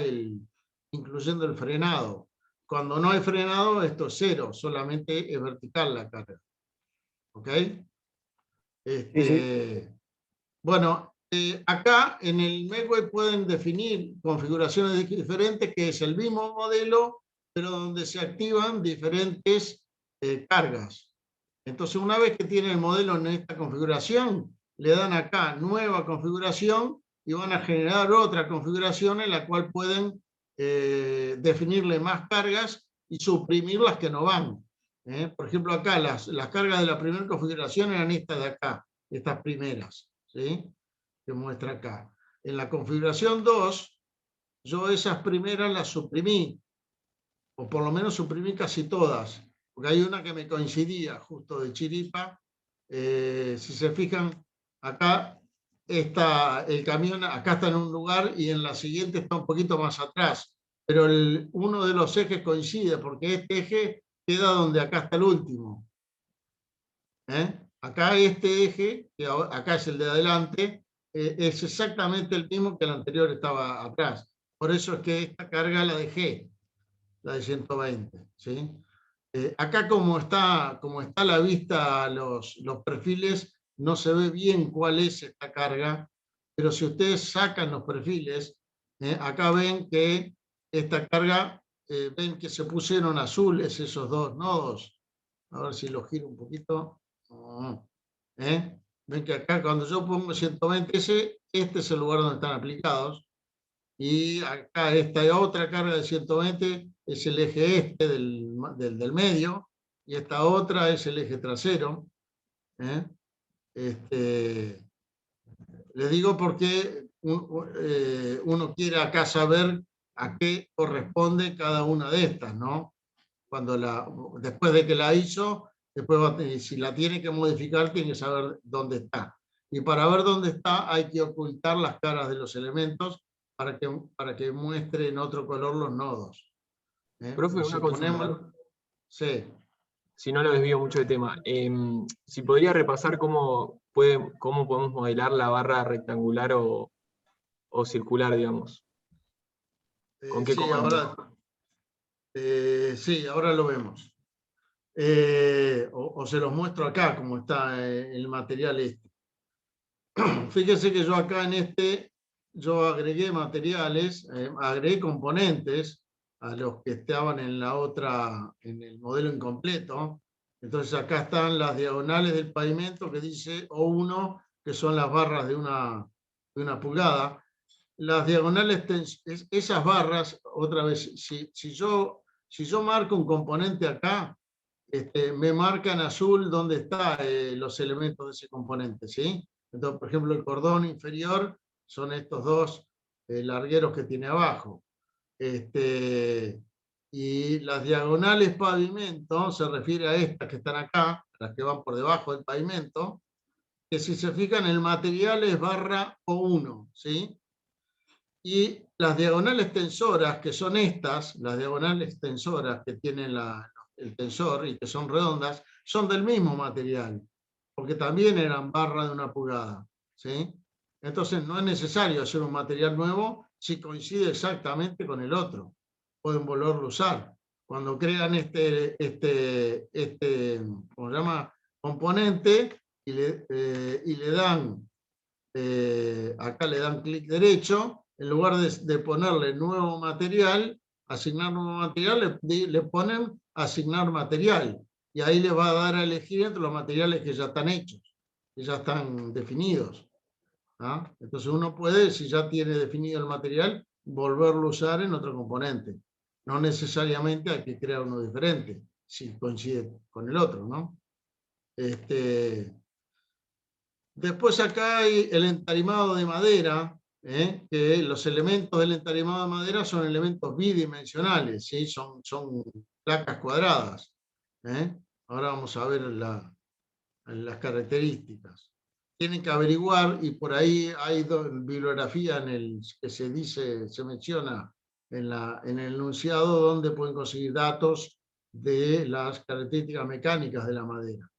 incluyendo el frenado. Cuando no hay frenado, esto es cero, solamente es vertical la carga. ¿Ok? Sí. Bueno, acá en el Megway pueden definir configuraciones diferentes, que es el mismo modelo, pero donde se activan diferentes cargas. Entonces, una vez que tienen el modelo en esta configuración, le dan acá nueva configuración y van a generar otra configuración en la cual pueden definirle más cargas y suprimir las que no van. Por ejemplo, acá las cargas de la primera configuración eran estas de acá, estas primeras, ¿sí? Que muestra acá. En la configuración 2, yo esas primeras las suprimí, o por lo menos suprimí casi todas, porque hay una que me coincidía justo de chiripa. Si se fijan, acá está el camión, acá está en un lugar y en la siguiente está un poquito más atrás, pero uno de los ejes coincide, porque este eje queda donde acá está el último. Acá este eje, que acá es el de adelante, es exactamente el mismo que el anterior estaba atrás. Por eso es que esta carga la dejé, la de 120. ¿Sí? Acá como está a la vista los perfiles, no se ve bien cuál es esta carga, pero si ustedes sacan los perfiles, acá ven que esta carga, ven que se pusieron azules esos dos nodos. A ver si lo giro un poquito. Ven que acá cuando yo pongo 120, este es el lugar donde están aplicados. Y acá esta otra carga de 120 es el eje este del medio, y esta otra es el eje trasero. Les digo porque uno quiere acá saber a qué corresponde cada una de estas, ¿no? Después de que la hizo, después si la tiene que modificar, tiene que saber dónde está. Y para ver dónde está, hay que ocultar las caras de los elementos para que muestre en otro color los nodos. Profe, Si una consulta. Sí. Si no lo desvío mucho de tema. Si podría repasar cómo podemos modelar la barra rectangular o circular, digamos. ¿Con qué Sí, comando? ahora lo vemos. O se los muestro acá, como está el material este. Fíjense que yo acá yo agregué materiales, agregué componentes a los que estaban en en el modelo incompleto. Entonces acá están las diagonales del pavimento que dice O1, que son las barras de una pulgada. Las diagonales, esas barras, otra vez, si yo marco un componente acá, me marca en azul dónde están los elementos de ese componente, ¿sí? Entonces, por ejemplo, el cordón inferior son estos dos largueros que tiene abajo. Y las diagonales pavimento se refiere a estas que están acá, las que van por debajo del pavimento, que si se fijan el material es barra O1, ¿sí? Y las diagonales tensoras, que son estas, las diagonales tensoras que tienen el tensor y que son redondas, son del mismo material, porque también eran barra de 1 pulgada, ¿sí? Entonces no es necesario hacer un material nuevo si coincide exactamente con el otro. Pueden volverlo a usar. Cuando crean ¿cómo se llama? Componente y le dan, acá le dan clic derecho, en lugar de ponerle nuevo material, asignar nuevo material, le ponen asignar material. Y ahí le va a dar a elegir entre los materiales que ya están hechos, que ya están definidos. ¿Ah? Entonces uno puede, si ya tiene definido el material, volverlo a usar en otro componente. No necesariamente hay que crear uno diferente, si coincide con el otro, ¿no? Después acá hay el entarimado de madera, que los elementos del entarimado de madera son elementos bidimensionales, ¿sí? Son placas cuadradas. Ahora vamos a ver las características. Tienen que averiguar, y por ahí hay bibliografía que se menciona en el enunciado, donde pueden conseguir datos de las características mecánicas de la madera.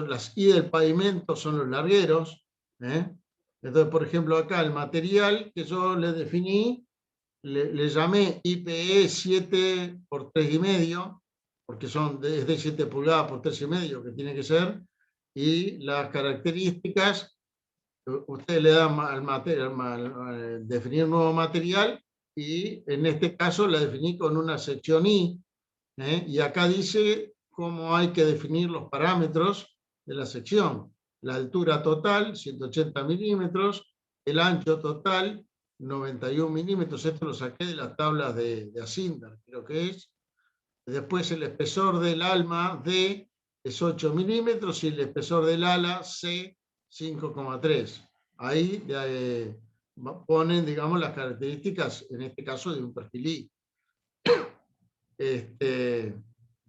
Las I del pavimento son los largueros. Entonces, por ejemplo, acá el material que yo le definí, le llamé IPE 7 por 3,5, porque es de 7 pulgadas por 3,5 que tiene que ser, y las características, usted le da al material, definir nuevo material, y en este caso la definí con una sección I, y acá dice cómo hay que definir los parámetros de la sección. La altura total, 180 milímetros, el ancho total, 91 milímetros, esto lo saqué de las tablas de Asindar, creo que es. Después el espesor del alma D es 8 milímetros y el espesor del ala C 5,3. Ahí ponen, digamos, las características, en este caso, de un perfil I.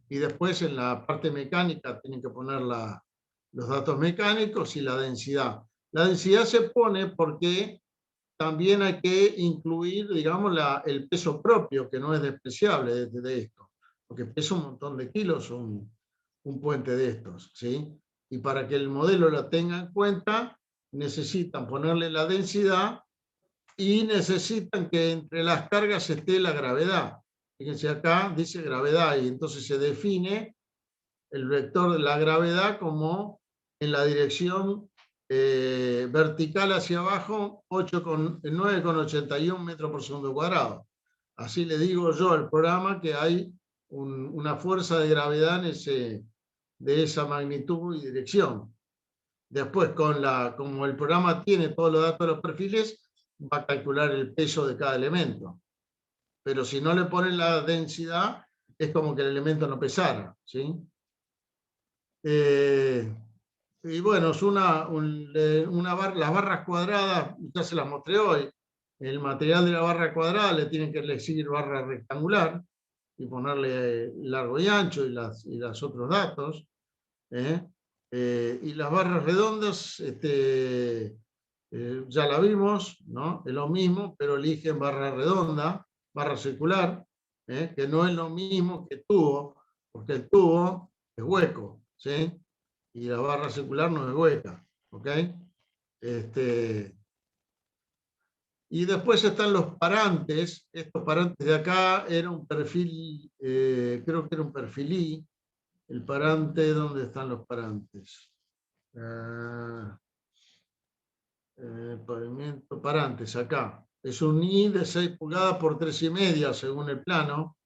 Y después en la parte mecánica tienen que poner los datos mecánicos y la densidad. La densidad se pone porque también hay que incluir, digamos, el peso propio, que no es despreciable de esto, porque pesa un montón de kilos un puente de estos, ¿sí? Y para que el modelo lo tenga en cuenta, necesitan ponerle la densidad y necesitan que entre las cargas esté la gravedad. Fíjense acá, dice gravedad, y entonces se define el vector de la gravedad como en la dirección vertical hacia abajo, 9,81 metros por segundo cuadrado. Así le digo yo al programa que hay una fuerza de gravedad de esa magnitud y dirección. Después, como el programa tiene todos los datos de los perfiles, va a calcular el peso de cada elemento. Pero si no le ponen la densidad, es como que el elemento no pesara, ¿sí? Y bueno, es las barras cuadradas, ya se las mostré hoy. El material de la barra cuadrada le tienen que elegir barra rectangular y ponerle largo y ancho y los otros datos. Y las barras redondas, ya la vimos, ¿no? Es lo mismo, pero eligen barra redonda, barra circular, que no es lo mismo que tubo, porque el tubo es hueco, ¿sí? Y la barra circular no es hueca, ¿ok? Y después están los parantes. Estos parantes de acá era un perfil, creo que era un perfil I. El parante, ¿dónde están los parantes? Pavimento, parantes, acá. Es un I de 6 pulgadas por 3,5 según el plano.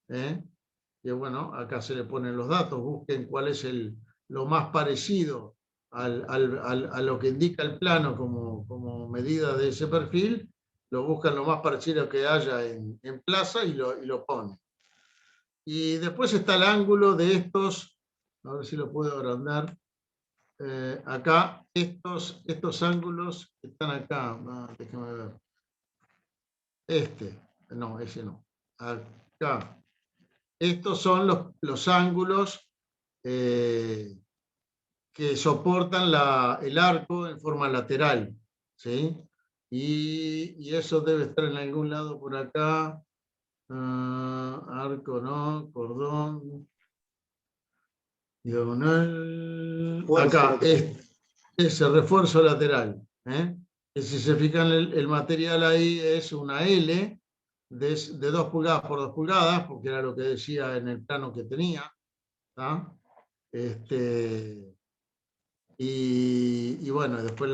Y bueno, acá se le ponen los datos. Busquen cuál es lo más parecido a lo que indica el plano como medida de ese perfil. Lo buscan lo más parecido que haya en plaza y lo ponen. Y después está el ángulo de estos, a ver si lo puedo agrandar, acá, estos ángulos que están acá, déjame ver. No, ese no. Acá. Estos son los ángulos que soportan el arco en forma lateral, ¿sí? Y eso debe estar en algún lado por acá. Arco no, cordón, diagonal. Acá, ese refuerzo lateral. Que si se fijan, el material ahí es una L de 2 pulgadas por 2 pulgadas, porque era lo que decía en el plano que tenía. ¿Tá? Y bueno, después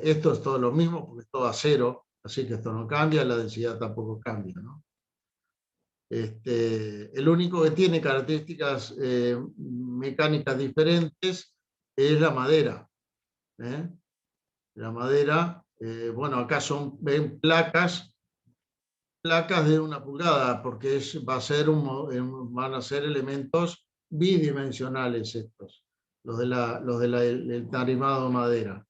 esto es todo lo mismo, porque es todo acero, así que esto no cambia, la densidad tampoco cambia, ¿no? El único que tiene características mecánicas diferentes es la madera. La madera, bueno, acá ven placas de 1 pulgada, porque van a ser elementos bidimensionales estos, los del tarimado madera.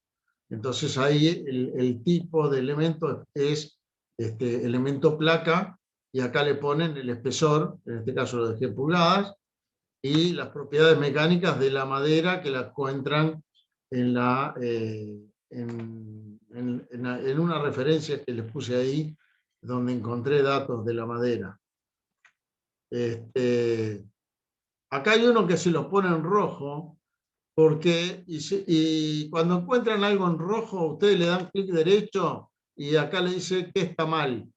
Entonces ahí el tipo de elemento es elemento placa, y acá le ponen el espesor, en este caso lo de 10 pulgadas, y las propiedades mecánicas de la madera, que la encuentran en una referencia que les puse ahí, donde encontré datos de la madera. Acá hay uno que se los pone en rojo, porque y cuando encuentran algo en rojo, ustedes le dan clic derecho y acá le dice que está mal.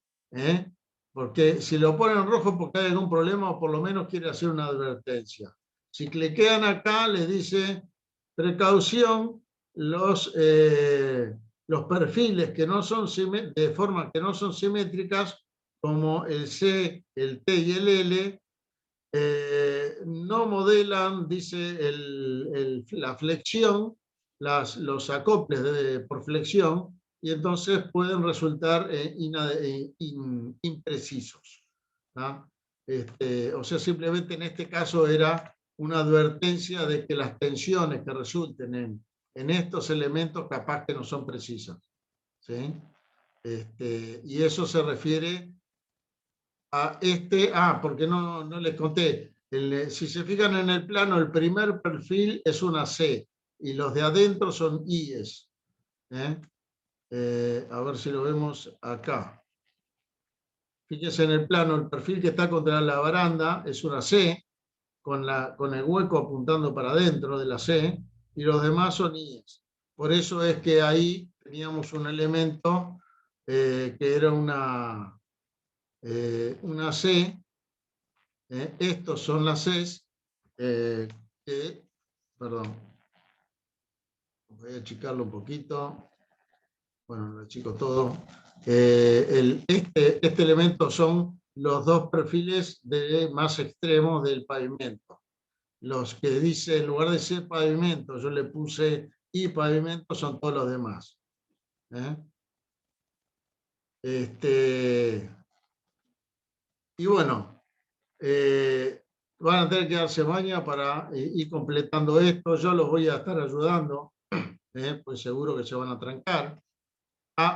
Porque si lo ponen en rojo porque hay algún problema, o por lo menos quiere hacer una advertencia. Si cliquean acá, les dice precaución, los perfiles que no son de forma que no son simétricas, como el C, el T y el L, no modelan, dice, la flexión, los acoples por flexión, y entonces pueden resultar imprecisos. ¿No? O sea, simplemente en este caso era una advertencia de que las tensiones que resulten en estos elementos capaz que no son precisas. ¿Sí? Y eso se refiere a porque no les conté. Si se fijan en el plano, el primer perfil es una C y los de adentro son IES. A ver si lo vemos acá. Fíjense en el plano, el perfil que está contra la baranda es una C, con el hueco apuntando para adentro de la C, y los demás son IES. Por eso es que ahí teníamos un elemento que era una C. Estos son las Cs perdón, voy a achicarlo un poquito. Bueno, lo achico todo. Este elemento son los dos perfiles más extremos del pavimento. Los que dice, en lugar de ser pavimento, yo le puse y pavimento, son todos los demás. Y bueno, van a tener que darse maña para ir completando esto. Yo los voy a estar ayudando, pues seguro que se van a trancar.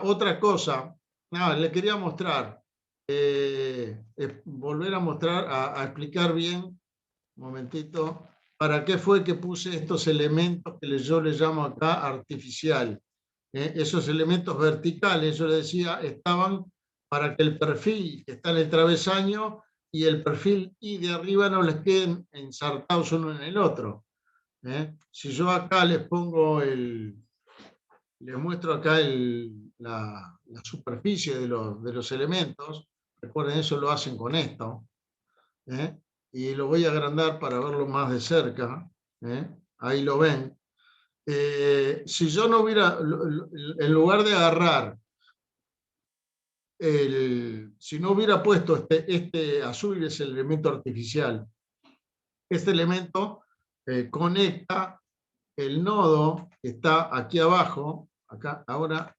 Otra cosa, les quería mostrar, volver a mostrar, a explicar bien, un momentito, para qué fue que puse estos elementos que yo les llamo acá artificial. Esos elementos verticales, yo les decía, estaban para que el perfil que está en el travesaño y el perfil I de arriba no les queden ensartados uno en el otro. Si yo acá les pongo les muestro acá la superficie de los elementos, recuerden, eso lo hacen con esto, y lo voy a agrandar para verlo más de cerca, ahí lo ven. Si yo no hubiera, en lugar de agarrar, si no hubiera puesto este azul, es el elemento artificial, este elemento conecta el nodo que está aquí abajo, acá, ahora,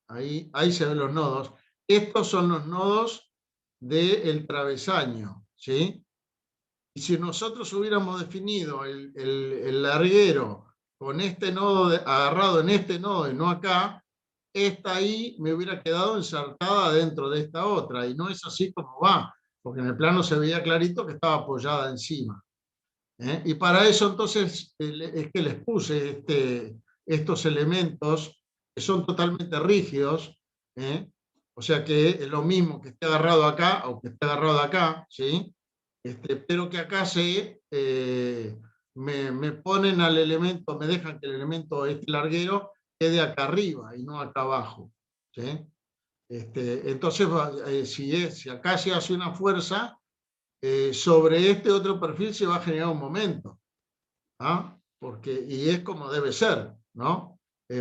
ahí se ven los nodos. Estos son los nodos del travesaño, ¿sí? Y si nosotros hubiéramos definido el larguero con este nodo agarrado en este nodo y no acá, esta I me hubiera quedado ensartada dentro de esta otra, y no es así como va, porque en el plano se veía clarito que estaba apoyada encima. Y para eso entonces es que les puse estos elementos que son totalmente rígidos, o sea que es lo mismo que esté agarrado acá o que esté agarrado acá, ¿sí? Pero que acá me ponen al elemento, me dejan que el elemento larguero quede acá arriba y no acá abajo, ¿sí? Entonces, si acá se hace una fuerza, sobre este otro perfil se va a generar un momento, ¿ah? Y es como debe ser, ¿no?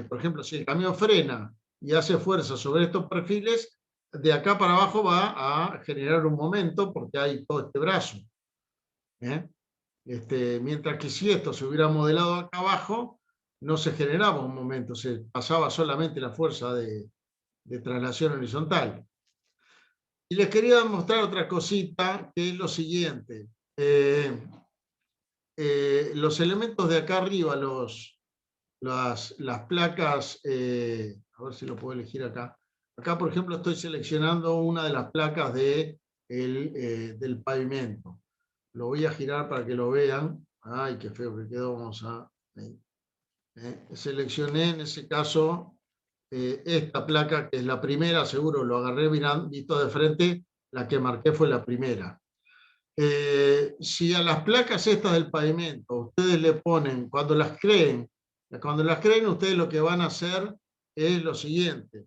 Por ejemplo, si el camión frena y hace fuerza sobre estos perfiles, de acá para abajo va a generar un momento porque hay todo este brazo. Mientras que si esto se hubiera modelado acá abajo, no se generaba un momento, se pasaba solamente la fuerza de traslación horizontal. Y les quería mostrar otra cosita, que es lo siguiente. Los elementos de acá arriba, las placas, a ver si lo puedo elegir acá. Acá, por ejemplo, estoy seleccionando una de las placas del pavimento. Lo voy a girar para que lo vean. Ay, qué feo que quedó. Vamos a... seleccioné en ese caso esta placa, que es la primera, seguro lo agarré visto de frente, la que marqué fue la primera. Si a las placas estas del pavimento ustedes le ponen, cuando las creen, ustedes lo que van a hacer es lo siguiente.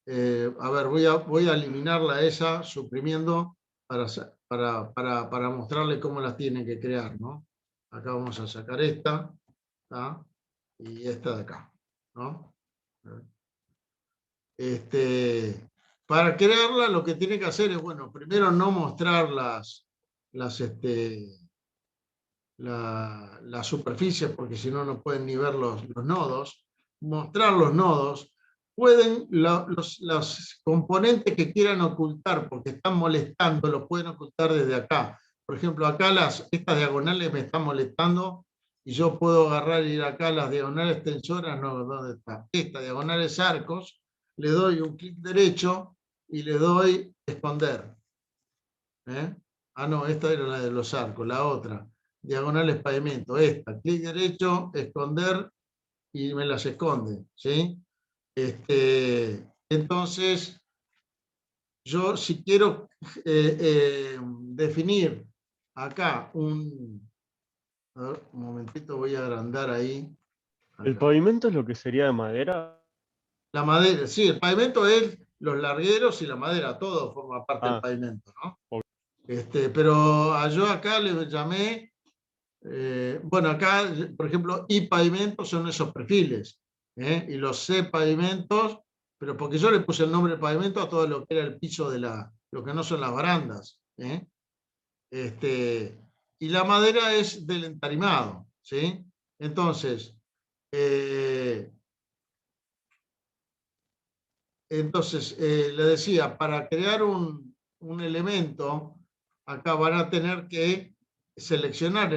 A ver, voy a eliminarla esa, suprimiendo, para mostrarle cómo las tienen que crear, ¿no? Acá vamos a sacar esta, ¿tá? Y esta de acá, ¿no? Para crearla lo que tiene que hacer es, bueno, primero no mostrar las superficies, porque si no, no pueden ni ver los nodos. Mostrar los nodos. Pueden, los componentes que quieran ocultar, porque están molestando, los pueden ocultar desde acá. Por ejemplo, acá estas diagonales me están molestando, y yo puedo agarrar y ir acá a las diagonales tensoras, no, ¿dónde está? Estas diagonales arcos, le doy un clic derecho y le doy esconder. Ah, no, esta era la de los arcos, la otra. Diagonales pavimento, esta. Clic derecho, esconder, y me las esconde, ¿sí? Entonces, yo si quiero definir acá a ver, un momentito, voy a agrandar ahí. Acá. ¿El pavimento es lo que sería de madera? La madera, sí, el pavimento es los largueros y la madera, todo forma parte del pavimento, ¿no? Pero yo acá le llamé, bueno, acá, por ejemplo, I pavimentos son esos perfiles, y los C pavimentos, pero porque yo le puse el nombre de pavimento a todo lo que era el piso de lo que no son las barandas. Y la madera es del entarimado, ¿sí? Entonces, le decía, para crear un elemento, acá van a tener que seleccionar.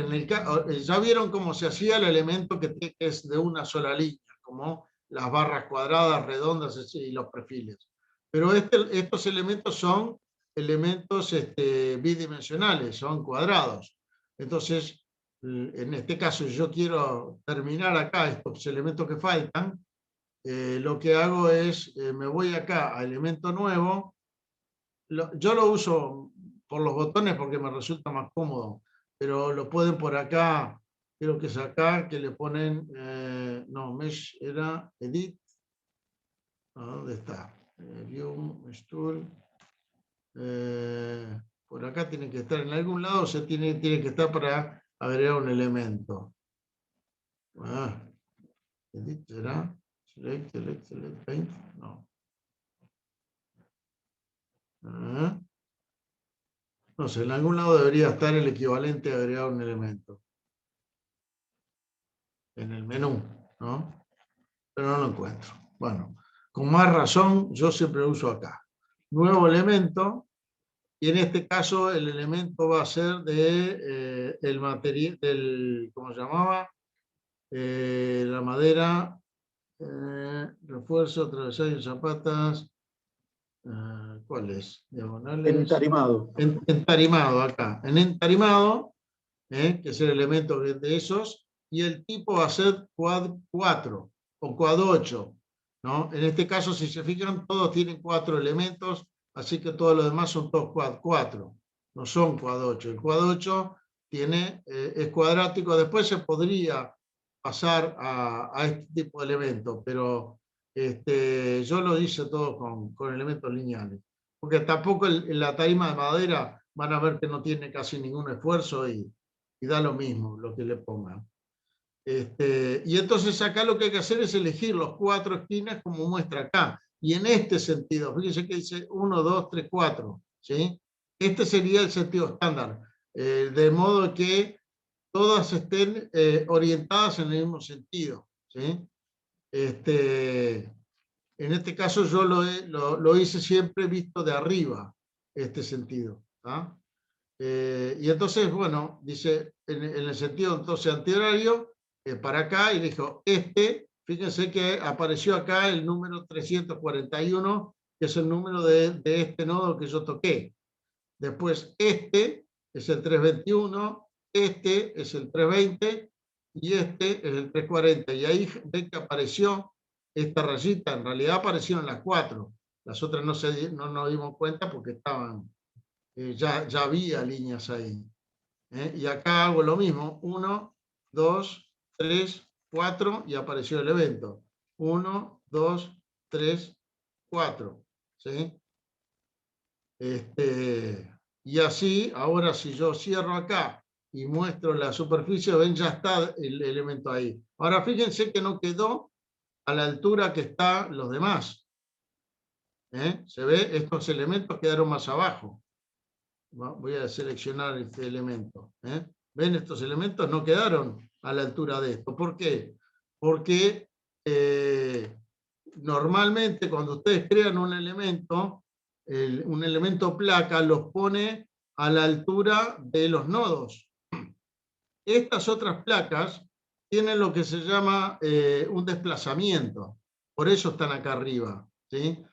Ya vieron cómo se hacía el elemento que es de una sola línea, como las barras cuadradas, redondas y los perfiles. Pero estos elementos son elementos bidimensionales, son cuadrados. Entonces, en este caso, yo quiero terminar acá estos elementos que faltan. Lo que hago es, me voy acá a elemento nuevo. Yo lo uso por los botones porque me resulta más cómodo, pero lo pueden por acá, creo que es acá, que le ponen, no, Mesh era Edit. ¿Dónde está? View, Mesh Tool. Por acá tiene que estar, en algún lado tiene que estar para agregar un elemento. Edit será. Select, paint, no. No sé, en algún lado debería estar el equivalente a agregar un elemento. En el menú, ¿no? Pero no lo encuentro. Bueno, con más razón, yo siempre uso acá. Nuevo elemento, y en este caso el elemento va a ser el material, ¿cómo se llamaba? La madera, refuerzo, travesaños, zapatas, ¿cuál es? Diagonales. Entarimado. Entarimado acá. En entarimado, que es el elemento de esos, y el tipo va a ser quad 4 o quad 8, ¿no? En este caso, si se fijan, todos tienen 4 elementos, así que todos los demás son todos quad 4, no son quad 8. El quad 8 es cuadrático, después se podría pasar a este tipo de elementos, pero yo lo hice todo con elementos lineales, porque tampoco la tarima de madera van a ver que no tiene casi ningún esfuerzo y da lo mismo lo que le pongan. Y entonces acá lo que hay que hacer es elegir los 4 esquinas como muestra acá. Y en este sentido, fíjense que dice 1, 2, 3, 4. ¿Sí? Este sería el sentido estándar. De modo que todas estén orientadas en el mismo sentido. ¿Sí? En este caso yo lo hice siempre visto de arriba, este sentido. ¿Ah? Y entonces, bueno, dice, en el sentido entonces antihorario, para acá, y dijo, fíjense que apareció acá el número 341, que es el número de este nodo que yo toqué. Después este es el 321, este es el 320, y este es el 340. Y ahí ven que apareció esta rayita, en realidad aparecieron las 4. Las otras no nos dimos cuenta porque estaban... ya había líneas ahí. Y acá hago lo mismo, 1, 2, 3, 4 y apareció el evento. 1, 2, 3, 4. ¿Sí? Y así, ahora si yo cierro acá y muestro la superficie, ven, ya está el elemento ahí. Ahora fíjense que no quedó a la altura que están los demás. Se ve, estos elementos quedaron más abajo. Voy a seleccionar este elemento. ¿Ven? Estos elementos no quedaron a la altura de esto. ¿Por qué? Porque normalmente cuando ustedes crean un elemento placa, los pone a la altura de los nodos. Estas otras placas tienen lo que se llama un desplazamiento. Por eso están acá arriba. ¿Sí?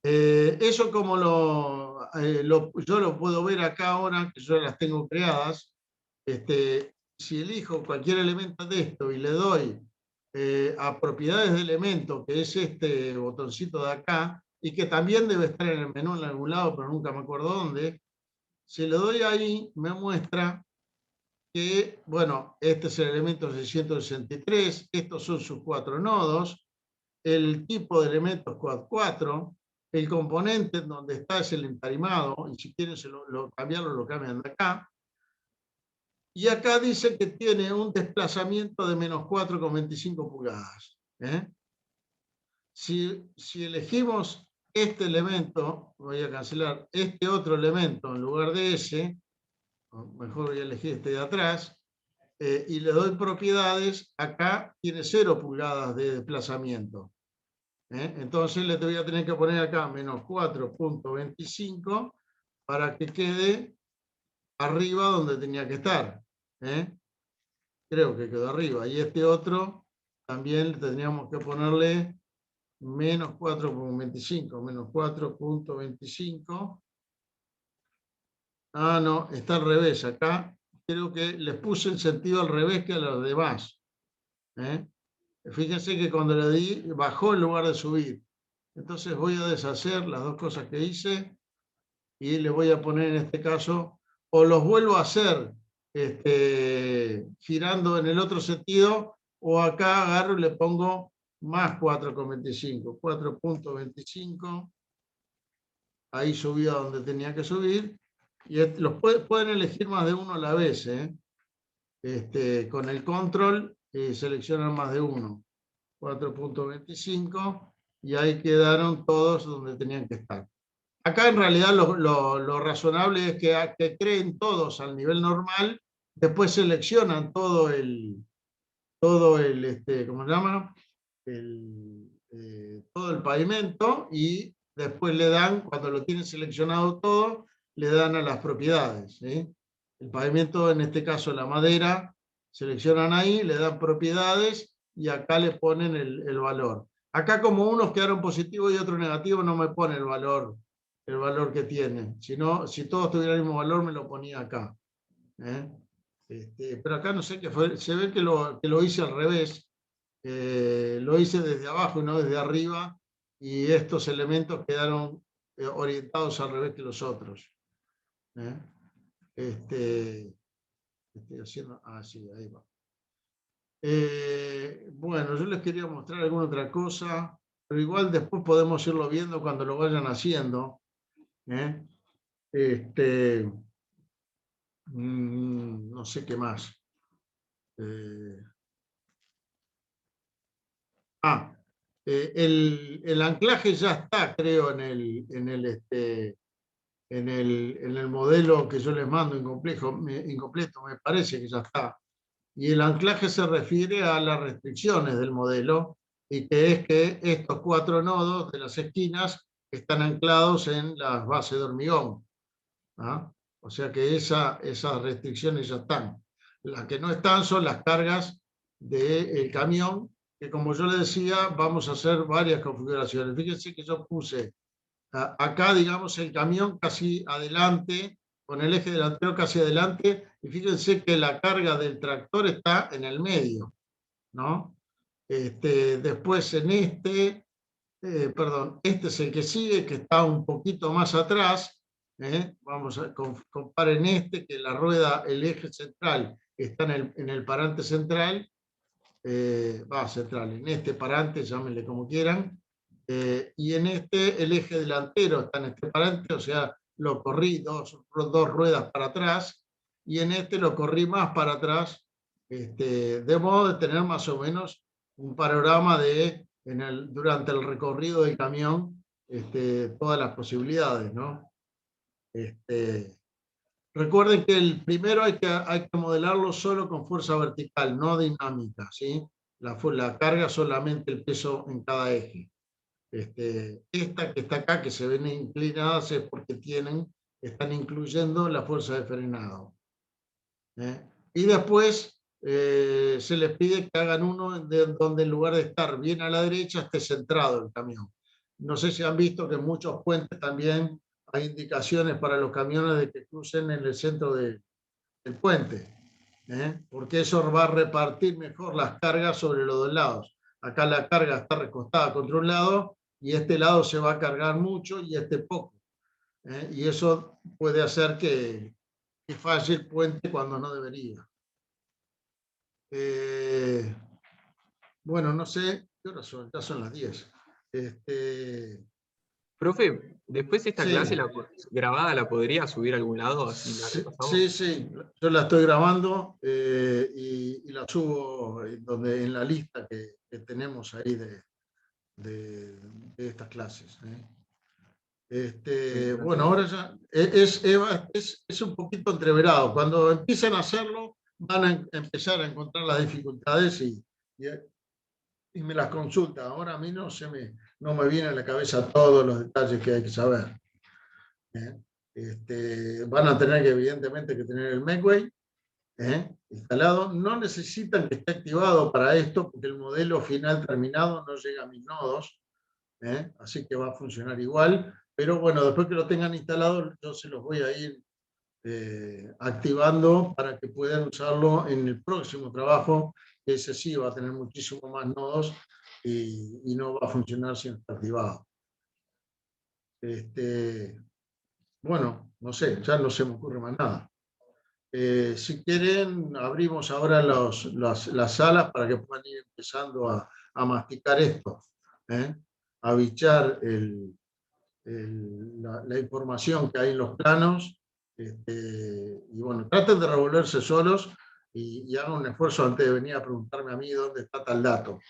Eso como yo lo puedo ver acá ahora, que yo las tengo creadas. Si elijo cualquier elemento de esto y le doy a propiedades de elemento, que es este botoncito de acá, y que también debe estar en el menú en algún lado, pero nunca me acuerdo dónde, si le doy ahí, me muestra que, bueno, este es el elemento 663, estos son sus 4 nodos, el tipo de elementos quad 4, el componente en donde está es el entarimado, y si quieren cambiarlo, lo cambian de acá. Y acá dice que tiene un desplazamiento de menos 4,25 pulgadas. Si elegimos este elemento, voy a cancelar este otro elemento en lugar de ese, o mejor voy a elegir este de atrás, y le doy propiedades, acá tiene 0 pulgadas de desplazamiento. Entonces le voy a tener que poner acá menos 4,25 para que quede arriba donde tenía que estar. Creo que quedó arriba. Y este otro también tendríamos que ponerle menos 4,25. Menos 4,25. Ah, no, está al revés. Acá creo que les puse el sentido al revés que a los demás. Fíjense que cuando le di, bajó en lugar de subir. Entonces voy a deshacer las dos cosas que hice y le voy a poner en este caso, o los vuelvo a hacer girando en el otro sentido, o acá agarro y le pongo más 4,25. 4,25. Ahí subí a donde tenía que subir. Y los pueden elegir más de uno a la vez. Con el control seleccionan más de uno. 4,25. Y ahí quedaron todos donde tenían que estar. Acá en realidad lo razonable es que creen todos al nivel normal, después seleccionan todo el ¿cómo se llama? Todo el pavimento y después le dan, cuando lo tienen seleccionado todo, le dan a las propiedades. ¿Sí? El pavimento, en este caso la madera, seleccionan ahí, le dan propiedades y acá le ponen el valor. Acá como unos quedaron positivos y otros negativos, no me pone el valor que tiene. Si todos tuvieran el mismo valor, me lo ponía acá. Pero acá no sé qué fue, se ve que lo hice al revés. Lo hice desde abajo y no desde arriba, y estos elementos quedaron orientados al revés que los otros. Estoy haciendo, sí, ahí va. Bueno, yo les quería mostrar alguna otra cosa, pero igual después podemos irlo viendo cuando lo vayan haciendo. No sé qué más. El anclaje ya está, creo, en el modelo que yo les mando incompleto, me parece que ya está. Y el anclaje se refiere a las restricciones del modelo, y que es que estos 4 nodos de las esquinas están anclados en las bases de hormigón. O sea que esas restricciones ya están. Las que no están son las cargas del camión, que como yo le decía, vamos a hacer varias configuraciones. Fíjense que yo puse acá, digamos, el camión casi adelante, con el eje delantero casi adelante, y fíjense que la carga del tractor está en el medio, ¿no? Después en perdón, este es el que sigue, que está un poquito más atrás. Vamos a comparen que la rueda, el eje central está en el parante central, central, en este parante, llámenle como quieran, y en el eje delantero está en este parante, o sea, lo corrí dos ruedas para atrás, y en lo corrí más para atrás, de modo de tener más o menos un panorama durante el recorrido del camión, todas las posibilidades, ¿no? Recuerden que el primero hay que modelarlo solo con fuerza vertical, no dinámica, ¿sí? La carga solamente el peso en cada eje. Esta que está acá, que se ven inclinadas, es porque están incluyendo la fuerza de frenado. Y después se les pide que hagan uno donde en lugar de estar bien a la derecha, esté centrado el camión. No sé si han visto que en muchos puentes también hay indicaciones para los camiones de que crucen en el centro del puente, porque eso va a repartir mejor las cargas sobre los dos lados. Acá la carga está recostada contra un lado, y este lado se va a cargar mucho y poco. Y eso puede hacer que falle el puente cuando no debería. Bueno, no sé, ¿qué horas son? Ya son las 10. Profe, después esta Sí. clase grabada la podría subir a algún lado, así la repasamos. Sí, yo la estoy grabando y la subo en la lista que tenemos ahí de estas clases. Bueno, ahora ya es un poquito entreverado. Cuando empiecen a hacerlo, van a empezar a encontrar las dificultades y me las consultan. Ahora a mí no me viene a la cabeza todos los detalles que hay que saber. Van a tener evidentemente que tener el Megway instalado. No necesitan que esté activado para esto, porque el modelo final terminado no llega a mis nodos, así que va a funcionar igual. Pero bueno, después que lo tengan instalado, yo se los voy a ir activando para que puedan usarlo en el próximo trabajo, que ese sí va a tener muchísimo más nodos y no va a funcionar sin estar activado. Bueno, no sé, ya no se me ocurre más nada. Si quieren, abrimos ahora las salas para que puedan ir empezando a masticar esto, a bichar la información que hay en los planos, y bueno, traten de revolverse solos y hagan un esfuerzo antes de venir a preguntarme a mí dónde está tal dato,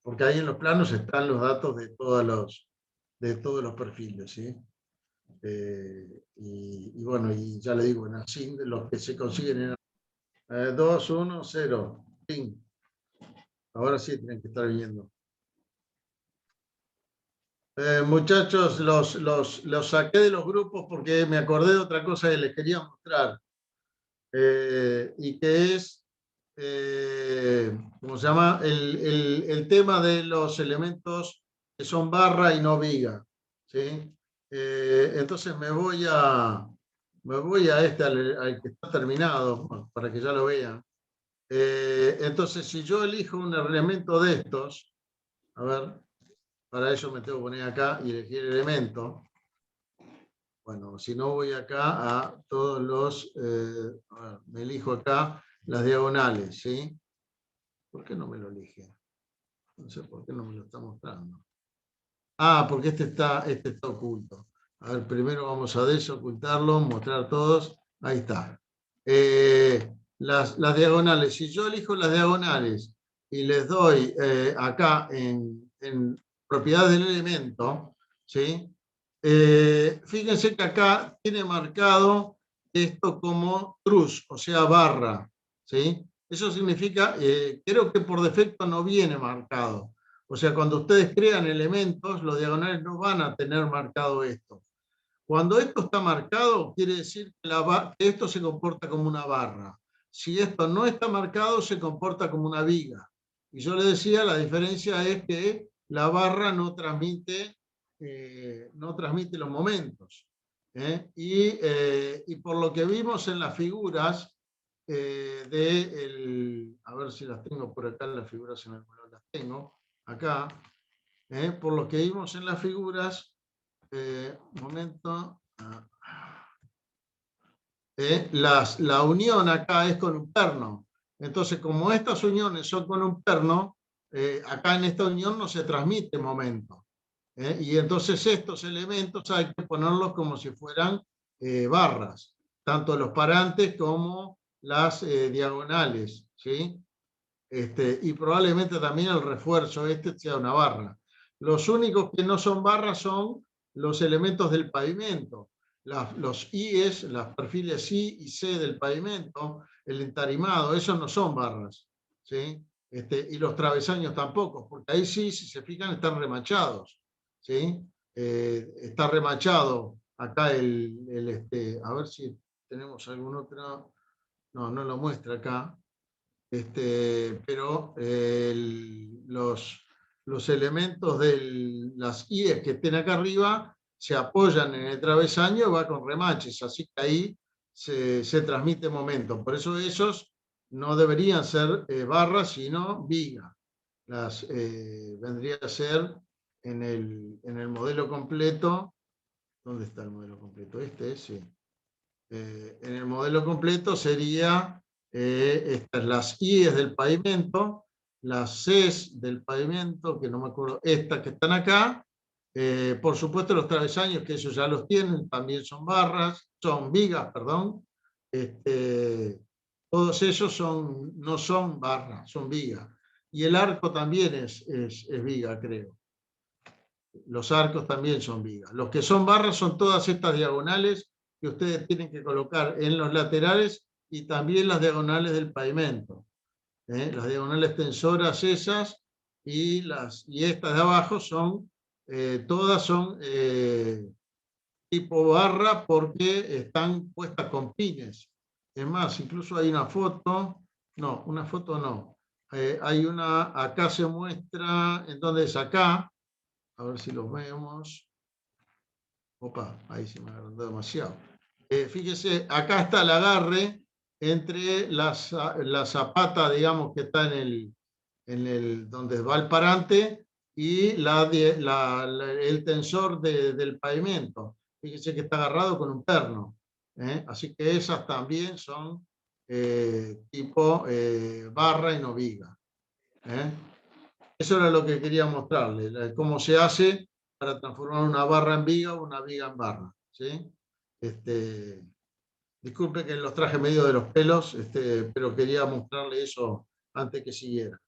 porque ahí en los planos están los datos de todos los perfiles, ¿sí? Y bueno, y ya le digo, en así los que se consiguen en 2, 1, 0, fin. Ahora sí tienen que estar viendo. Muchachos, los saqué de los grupos porque me acordé de otra cosa que les quería mostrar, y que es ¿cómo se llama? El tema de los elementos que son barra y no viga, ¿sí? Entonces me voy a este, al que está terminado, para que ya lo vean. Entonces, si yo elijo un elemento de estos, a ver, para eso me tengo que poner acá y elegir el elemento. Bueno, si no voy acá a todos los, a ver, me elijo acá las diagonales, ¿sí? ¿Por qué no me lo elige? No sé por qué no me lo está mostrando. Ah, porque este está oculto. A ver, primero vamos a desocultarlo, mostrar todos. Ahí está. Las diagonales. Si yo elijo las diagonales y les doy acá en propiedades del elemento, ¿sí? Fíjense que acá tiene marcado esto como trus, o sea, barra, ¿sí? Eso significa, creo que por defecto no viene marcado. O sea, cuando ustedes crean elementos, los diagonales no van a tener marcado esto. Cuando esto está marcado, quiere decir que esto se comporta como una barra. Si esto no está marcado, se comporta como una viga. Y yo le decía, la diferencia es que la barra no transmite los momentos. Y por lo que vimos en las figuras, a ver si las tengo por acá, las figuras en el color las tengo, acá, por lo que vimos en las figuras, un momento, la unión acá es con un perno. Entonces, como estas uniones son con un perno, acá en esta unión no se transmite momento. Y entonces estos elementos hay que ponerlos como si fueran barras, tanto los parantes como las diagonales, ¿sí? Y probablemente también el refuerzo sea una barra. Los únicos que no son barras son los elementos del pavimento. Los IES, los perfiles I y C del pavimento, el entarimado, esos no son barras, ¿sí? Y los travesaños tampoco, porque ahí sí, si se fijan, están remachados, ¿sí? Está remachado acá a ver si tenemos algún otro, no lo muestra acá, pero los elementos de las IES que estén acá arriba se apoyan en el travesaño y va con remaches, así que ahí se transmite momento. Por eso esos no deberían ser barras, sino viga. Vendría a ser en el modelo completo. ¿Dónde está el modelo completo? Sí. En el modelo completo sería las IES del pavimento, las Cs del pavimento, que no me acuerdo, estas que están acá, por supuesto los travesaños, que ellos ya los tienen, también son barras, son vigas, perdón. Todos ellos no son barras, son vigas. Y el arco también es viga, creo. Los arcos también son vigas. Los que son barras son todas estas diagonales que ustedes tienen que colocar en los laterales y también las diagonales del pavimento. Las diagonales tensoras esas y estas de abajo son, todas son tipo barra porque están puestas con pines. Es más, incluso hay una foto, una foto no. Hay una, acá se muestra, entonces acá, a ver si los vemos. Opa, ahí se me agrandó demasiado. Fíjese, acá está el agarre entre la zapata, digamos, que está donde va el parante y el tensor del pavimento. Fíjese que está agarrado con un perno. Así que esas también son tipo barra y no viga. Eso era lo que quería mostrarle, cómo se hace para transformar una barra en viga o una viga en barra. ¿Sí? Disculpe que los traje medio de los pelos, pero quería mostrarle eso antes que siguiera.